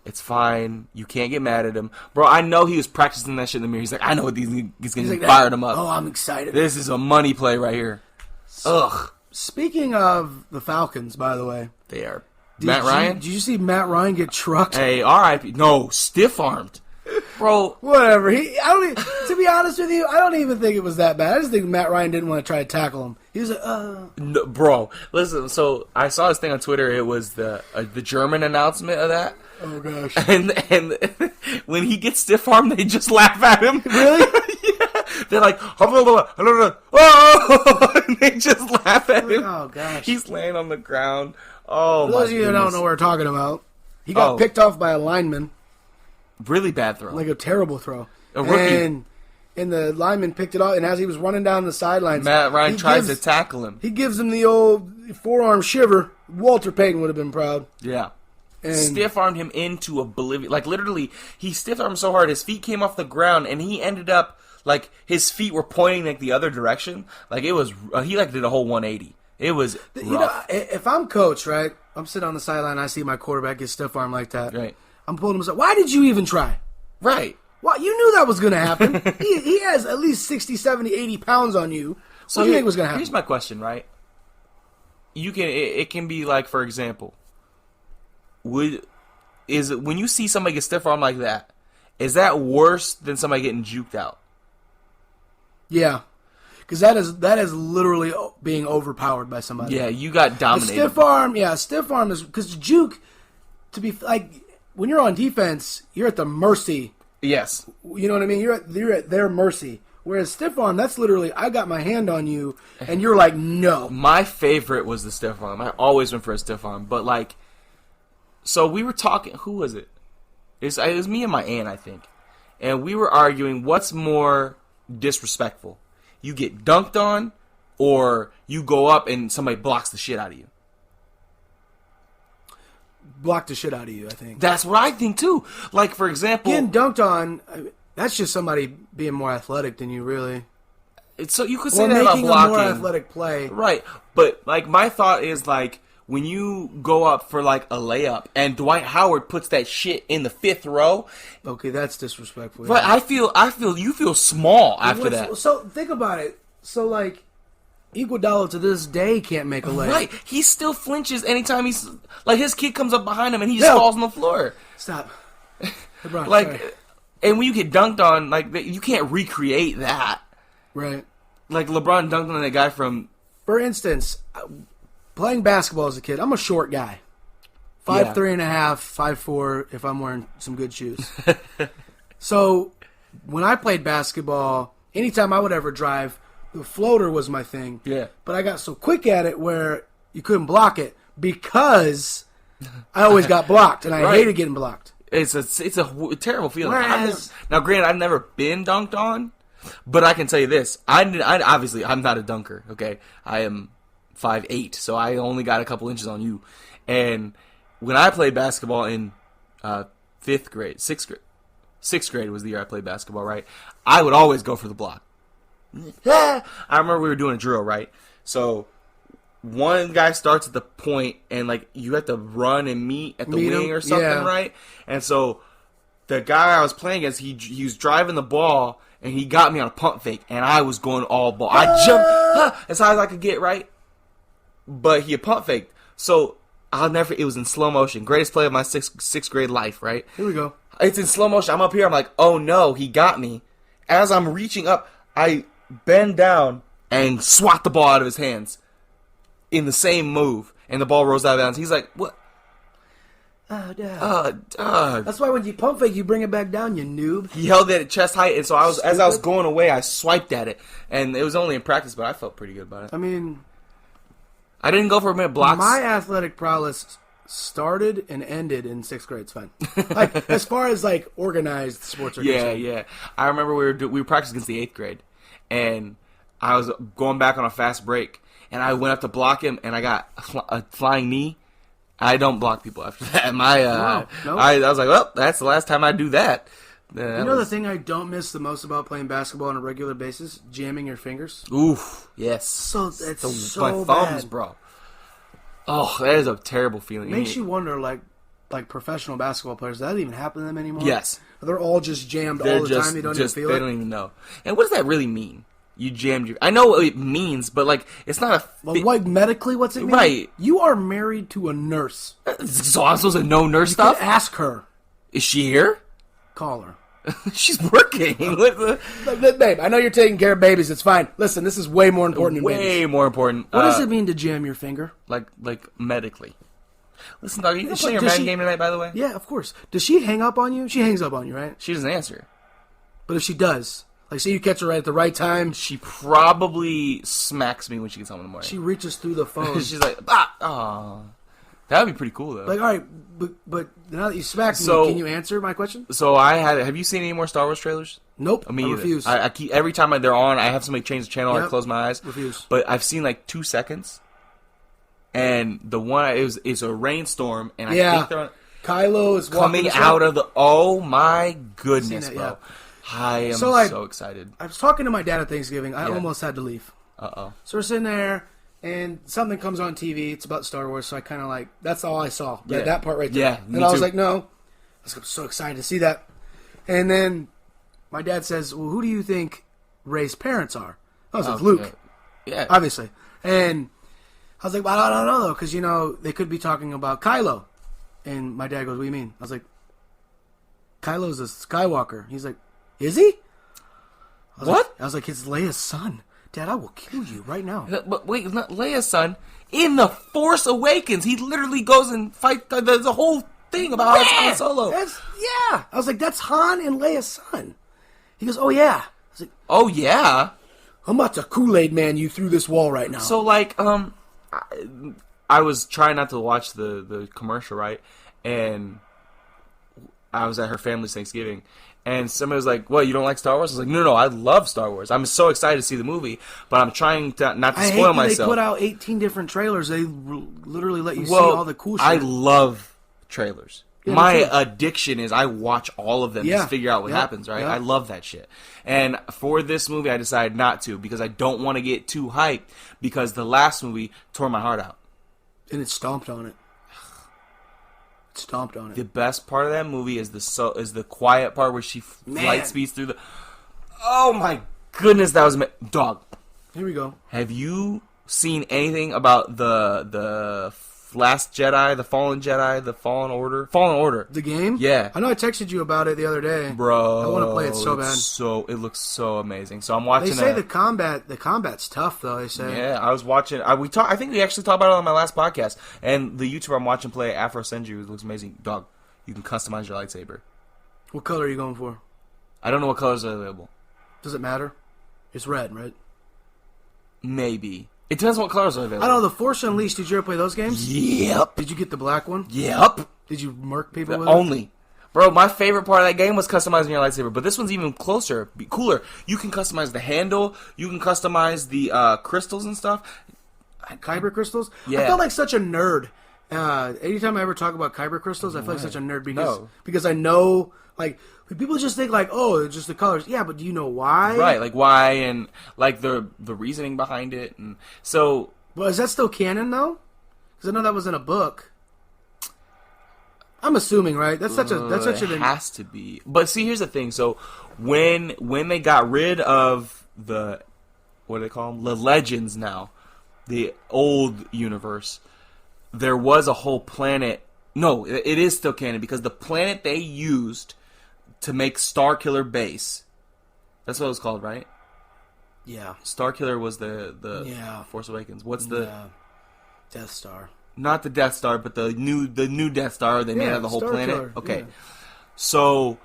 It's fine. You can't get mad at him. Bro, I know he was practicing that shit in the mirror. He's like, I know what he's going to fire him up. Oh, I'm excited. This is a money play right here. Ugh. Speaking of the Falcons, by the way. They are. Matt Ryan? Did you see Matt Ryan get trucked? Hey, R.I.P. No, stiff-armed. Bro. Whatever. To be honest with you, I don't even think it was that bad. I just think Matt Ryan didn't want to try to tackle him. He was like, No, bro, listen, so I saw this thing on Twitter. It was the German announcement of that. Oh, gosh. And when he gets stiff-armed, they just laugh at him. Really? Yeah. They're like, oh, and they just laugh at him. Oh, gosh. He's laying on the ground. Oh, For those of you that don't know what we're talking about, he got picked off by a lineman. Really bad throw. Like a terrible throw. A rookie. And the lineman picked it off, and as he was running down the sidelines... Matt Ryan tries to tackle him. He gives him the old forearm shiver. Walter Payton would have been proud. Yeah. And stiff-armed him into oblivion. Like, literally, he stiff-armed so hard, his feet came off the ground, and he ended up, like, his feet were pointing, like, the other direction. Like, it was... he, like, did a whole 180. It was rough. You know, if I'm coach, right, I'm sitting on the sideline, I see my quarterback get stiff arm like that. Right. I'm pulling him aside. Why did you even try? Right. Well, you knew that was going to happen. he has at least 60, 70, 80 pounds on you. What do you think was going to happen? Here's my question, right? It can be like, for example, when you see somebody get stiff arm like that, is that worse than somebody getting juked out? Yeah. Because that is literally being overpowered by somebody. Yeah, you got dominated. Stiff arm is because juke, to be like, when you're on defense, you're at the mercy. Yes. You know what I mean? You're at their mercy. Whereas stiff arm, that's literally, I got my hand on you, and you're like, no. My favorite was the stiff arm. I always went for a stiff arm. But, like, so we were talking, who was it? It was me and my aunt, I think. And we were arguing what's more disrespectful. You get dunked on, or you go up and somebody blocks the shit out of you. Block the shit out of you, I think. That's what I think, too. Like, for example... Getting dunked on... That's just somebody being more athletic than you, really. So you could say that about blocking. Or making a more athletic play. Right. But, like, my thought is, like, when you go up for, like, a layup, and Dwight Howard puts that shit in the 5th row... Okay, that's disrespectful. But yeah. I feel you feel small after that. So, think about it. So, like, Iguodala to this day can't make a layup. Right. He still flinches anytime he's... Like, his kid comes up behind him, and he just falls on the floor. Stop. LeBron, like... sorry. And when you get dunked on, like, you can't recreate that. Right. Like, LeBron dunked on that guy from... For instance, playing basketball as a kid, I'm a short guy. 5'3" and a half, 5'4" if I'm wearing some good shoes. So, when I played basketball, anytime I would ever drive, the floater was my thing. Yeah. But I got so quick at it where you couldn't block it because I always got blocked, and I hated getting blocked. It's a terrible feeling. Whereas, now, granted, I've never been dunked on, but I can tell you this: obviously I'm not a dunker. Okay, I am 5'8", so I only got a couple inches on you. And when I played basketball in 6th grade was the year I played basketball. Right, I would always go for the block. I remember we were doing a drill, right? So one guy starts at the point, and like you have to run and meet at the wing or something, right? And so the guy I was playing against, he was driving the ball, and he got me on a pump fake, and I was going all ball. I jumped as high as I could get, right? But he had pump faked, so it was in slow motion. Greatest play of my sixth grade life, right? Here we go. It's in slow motion. I'm up here. I'm like, oh no, he got me. As I'm reaching up, I bend down and swat the ball out of his hands. In the same move, and the ball rolls out of bounds. He's like, "What? Oh, that's why when you pump fake, you bring it back down, you noob." He held it at chest height, and so as I was going away, I swiped at it, and it was only in practice, but I felt pretty good about it. I mean, I didn't go for a minute blocks. My athletic prowess started and ended in 6th grade. It's fine. Like as far as like organized sports are concerned. Yeah. I remember we were practicing against the 8th grade, and I was going back on a fast break. And I went up to block him, and I got a flying knee. I don't block people after that. I was like, well, that's the last time I do that. The thing I don't miss the most about playing basketball on a regular basis? Jamming your fingers. Oof, yes. So it's my thumbs, bro. Oh, that is a terrible feeling. It makes you wonder, like professional basketball players, does that even happen to them anymore? Yes. They're all just jammed all the time. They don't even feel it. They don't even know. And what does that really mean? You jammed your... I know what it means, but, like, it's not a... Like, medically, what's it mean? Right. You are married to a nurse. So I'm supposed to know nurse stuff? You can ask her. Is she here? Call her. She's working. Babe, I know you're taking care of babies. It's fine. Listen, this is way more important than babies. Way more important. What does it mean to jam your finger? Like medically. Listen, dog, are you going to play your Madden game tonight, by the way? Yeah, of course. Does she hang up on you? She hangs up on you, right? She doesn't answer. But if she does... Like, say you catch her right at the right time. She probably smacks me when she gets home in the morning. She reaches through the phone. She's like, ah, that would be pretty cool, though. Like, all right, but now that you smacked me, can you answer my question? So have you seen any more Star Wars trailers? Nope, I refuse. I keep, every time they're on, I have somebody change the channel, I close my eyes. Refuse. But I've seen like 2 seconds, and the one, it's a rainstorm, and I think they're Kylo is coming out of the, oh my goodness, bro. Yeah. I am so excited. I was talking to my dad at Thanksgiving. I almost had to leave. Uh-oh. So we're sitting there, and something comes on TV. It's about Star Wars, so I kind of like, that's all I saw. Yeah. That part right there. Yeah, and me I was too. like, no. I was so excited to see that. And then my dad says, well, who do you think Rey's parents are? I was like, Luke. Yeah. Obviously. And I was like, well, I don't know, though, because, they could be talking about Kylo. And my dad goes, what do you mean? I was like, Kylo's a Skywalker. He's like, is he? What? I was like, it's Leia's son. Dad, I will kill you right now. But wait, it's not Leia's son. In The Force Awakens, he literally goes and fights the whole thing about Han Solo. Yeah. I was like, that's Han and Leia's son. He goes, oh, yeah. I was like, Oh, yeah. I'm about to Kool-Aid man you through this wall right now. So, like, I was trying not to watch the commercial, right? And I was at her family's Thanksgiving. And somebody was like, what, you don't like Star Wars? I was like, no, I love Star Wars. I'm so excited to see the movie, but I'm trying to not to spoil myself. They put out 18 different trailers. They literally let you see all the cool shit. I love trailers. Yeah, My me too. addiction is I watch all of them to figure out what happens, right? I love that shit. And for this movie, I decided not to because I don't want to get too hyped because the last movie tore my heart out. And it stomped on it. The best part of that movie is the quiet part where she flight speeds through the... Oh my goodness, that was... Dog. Here we go. Have you seen anything about the Last Jedi, the Fallen Jedi, the Fallen Order? Fallen Order. The game? Yeah. I know I texted you about it the other day. Bro. I want to play it so bad. It looks so amazing. So I'm watching They say the combat's tough, though, they say. Yeah, I was watching... I think we actually talked about it on my last podcast. And the YouTuber I'm watching play, Afro Senju, looks amazing. Dog, you can customize your lightsaber. What color are you going for? I don't know what colors are available. Does it matter? It's red, right? Maybe. It depends on what colors are available. I don't know, the Force Unleashed, did you ever play those games? Yep. Did you get the black one? Yep. Did you murk people with Only. Bro, my favorite part of that game was customizing your lightsaber, but this one's even cooler. You can customize the handle, you can customize the crystals and stuff. Kyber crystals? Yeah. I felt like such a nerd. Anytime I ever talk about kyber crystals, I feel like such a nerd because I know, like, people just think like, oh, it's just the colors. Yeah, but do you know why? Right, like why and like the reasoning behind it, and so. Well, is that still canon though? Because I know that was in a book. I'm assuming, right? That's such a It has to be. But see, here's the thing. So when they got rid of what do they call them? The legends now, the old universe. There was a whole planet. No, it is still canon because the planet they used to make Starkiller Base. That's what it was called, right? Yeah. Starkiller was the Force Awakens. What's the Death Star? Not the Death Star, but the new Death Star they made out of the whole planet. Killer. Okay, Yeah. So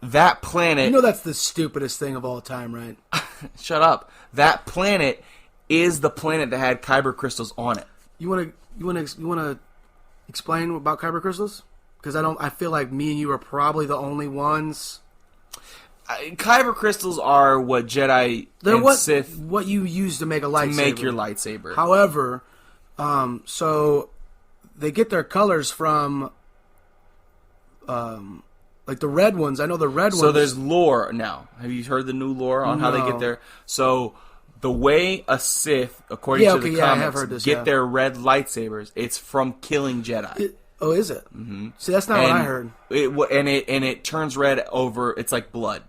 that planet. You know that's the stupidest thing of all time, right? Shut up. That planet is the planet that had kyber crystals on it. You want to explain about kyber crystals? Because I feel like me and you are probably the only ones. Kyber crystals are what Jedi and Sith what you use to make a lightsaber. to make your lightsaber. However, so they get their colors from like the red ones. I know the red ones. So there's lore now. Have you heard the new lore on how they get there? So the way a Sith, according to the comics, I have heard this, get their red lightsabers, it's from killing Jedi. Oh, is it? Mm-hmm. See, that's not what I heard. It turns red over. It's like blood.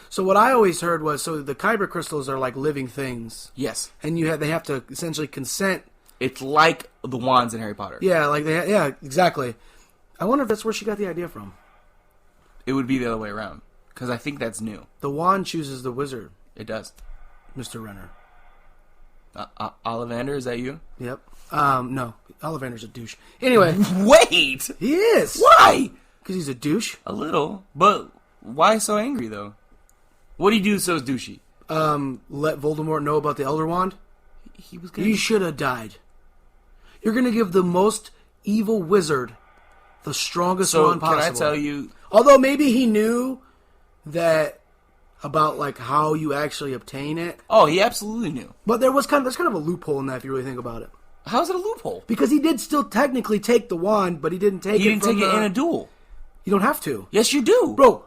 So what I always heard was, so the kyber crystals are like living things. Yes, and they have to essentially consent. It's like the wands in Harry Potter. Yeah, exactly. I wonder if that's where she got the idea from. It would be the other way around because I think that's new. The wand chooses the wizard. It does. Mr. Renner. Ollivander, is that you? Yep. No, Ollivander's a douche. Anyway, wait, he is. Why? Because he's a douche. A little, but why so angry though? What do you do so douchey? Let Voldemort know about the Elder Wand. He was good. He should have died. You're gonna give the most evil wizard the strongest wand possible. Can I tell you? Although maybe he knew that about like how you actually obtain it. Oh, he absolutely knew. But there's kind of a loophole in that if you really think about it. How is it a loophole? Because he did still technically take the wand, but he didn't take it. He didn't take it in a duel. You don't have to. Yes, you do, bro.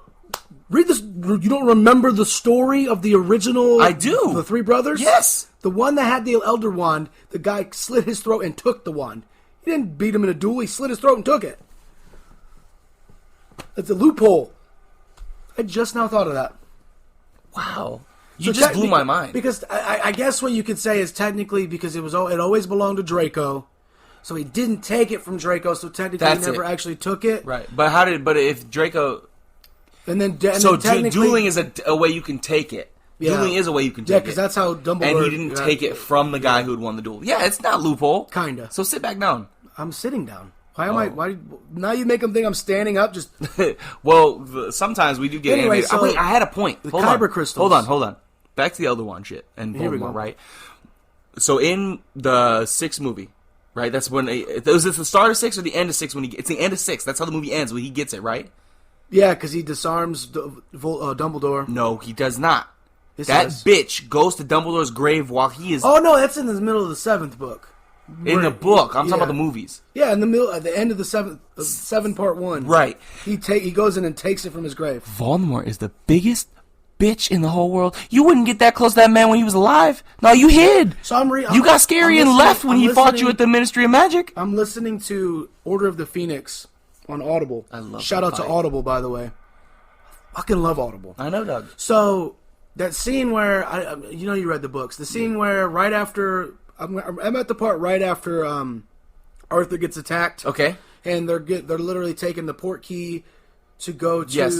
Read this. You don't remember the story of the original? I do. The three brothers. Yes. The one that had the Elder Wand, the guy slit his throat and took the wand. He didn't beat him in a duel. He slit his throat and took it. That's a loophole. I just now thought of that. Wow. You just blew my mind. Because I guess what you could say is technically because it always belonged to Draco, so he didn't take it from Draco. So technically, he never actually took it. Right. But if Draco, dueling is a way you can take it. Yeah. Dueling is a way you can take it. Yeah, because that's how Dumbledore. And he didn't take it from the guy who had won the duel. Yeah, it's not loophole. Kinda. So sit back down. I'm sitting down. Why now you make them think I'm standing up? Just well, sometimes we do get anyway. So wait, I had a point. The Kyber crystals. Hold on. Back to the Elder Wand shit and Voldemort, right? So in the 6th movie, right? That's when was it the start of 6 or the end of 6 when it's the end of 6. That's how the movie ends when he gets it, right? Yeah, because he disarms Dumbledore. No, he does not. That bitch goes to Dumbledore's grave while he is. Oh no, that's in the middle of the 7th book. In the book, I'm talking about the movies. Yeah, in the middle, at the end of the 7 part 1. Right. He goes in and takes it from his grave. Voldemort is the biggest bitch in the whole world. You wouldn't get that close to that man when he was alive. No, you hid. So you got scary and left when he fought you at the Ministry of Magic. I'm listening to Order of the Phoenix on Audible. I love. Shout out to Audible, by the way. Fucking love Audible. I know, Doug. So that scene where you read the books. The scene where right after. I'm at the part right after Arthur gets attacked. Okay. And they're literally taking the port key to go to. Yes.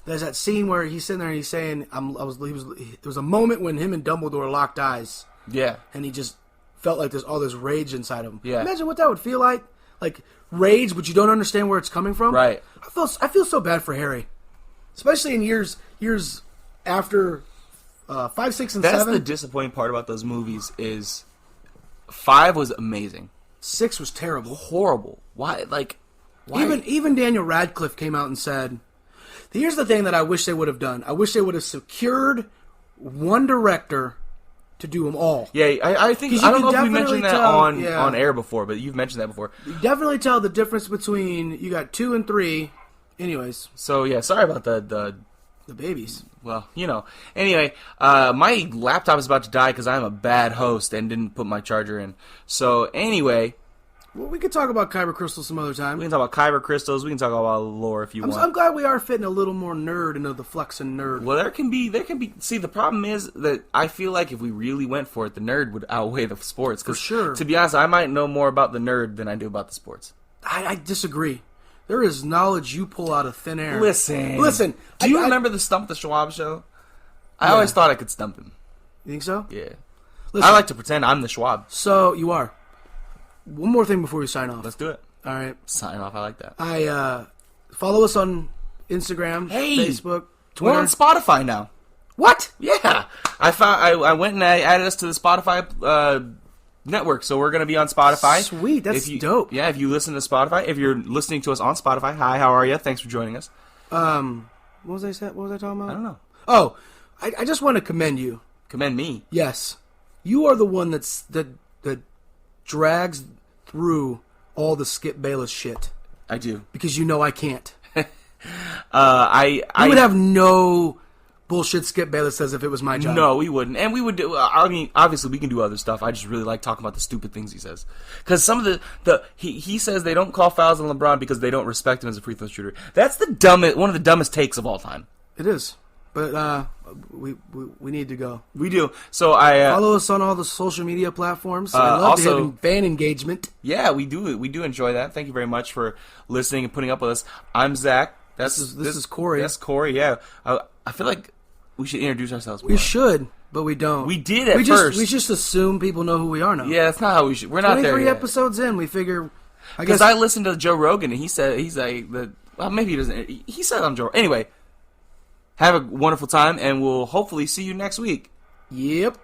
There's that scene where he's sitting there and he's saying, there was a moment when him and Dumbledore locked eyes. Yeah. And he just felt like there's all this rage inside of him. Yeah. Imagine what that would feel like. Like rage, but you don't understand where it's coming from. Right. I feel so bad for Harry, especially in years after 5, 6, and 7. That's the disappointing part about those movies is 5 was amazing. 6 was terrible. Horrible. Why? Even Daniel Radcliffe came out and said, here's the thing that I wish they would have done. I wish they would have secured one director to do them all. Yeah, I think, I don't know if we mentioned that on air before, but you've mentioned that before. You definitely tell the difference between, you got 2 and 3. Anyways. So, yeah, sorry about the babies. Well, Anyway, my laptop is about to die because I'm a bad host and didn't put my charger in. So, anyway. Well, we could talk about Kyber crystals some other time. We can talk about Kyber crystals. We can talk about lore if you want. I'm glad we are fitting a little more nerd into the Flexin nerd. Well, there can be. See, the problem is that I feel like if we really went for it, the nerd would outweigh the sports. For sure. To be honest, I might know more about the nerd than I do about the sports. I disagree. There is knowledge you pull out of thin air. Listen. Do you remember the Stump the Schwab show? I always thought I could stump him. You think so? Yeah. Listen, I like to pretend I'm the Schwab. So, you are. One more thing before we sign off. Let's do it. All right. Sign off. I like that. Follow us on Instagram, Facebook, Twitter. We're on Spotify now. What? Yeah. I went and I added us to the Spotify network, so we're going to be on Spotify. Sweet. That's dope. Yeah, if you listen to Spotify, if you're listening to us on Spotify, hi, how are you? Thanks for joining us. What was I talking about? I don't know. Oh, I just want to commend you. Commend me? Yes. You are the one that drags through all the Skip Bayless shit. I do. Because I can't. I would have no bullshit Skip Bayless says if it was my job. No, we wouldn't. And we would do, I mean, obviously we can do other stuff. I just really like talking about the stupid things he says. Because some of he says they don't call fouls on LeBron because they don't respect him as a free throw shooter. That's one of the dumbest takes of all time. It is. But we need to go. We do. So follow us on all the social media platforms. I love to have fan engagement. Yeah, we do. We do enjoy that. Thank you very much for listening and putting up with us. I'm Zach. This is Corey. That's Corey. Yeah. I feel like we should introduce ourselves more. We should, but we don't. We did at first. We just assume people know who we are now. Yeah, that's not how we should. We're not there yet. 23 episodes in, we figure. Because I listened to Joe Rogan and he said maybe he doesn't. He said I'm Joe. Anyway. Have a wonderful time, and we'll hopefully see you next week. Yep.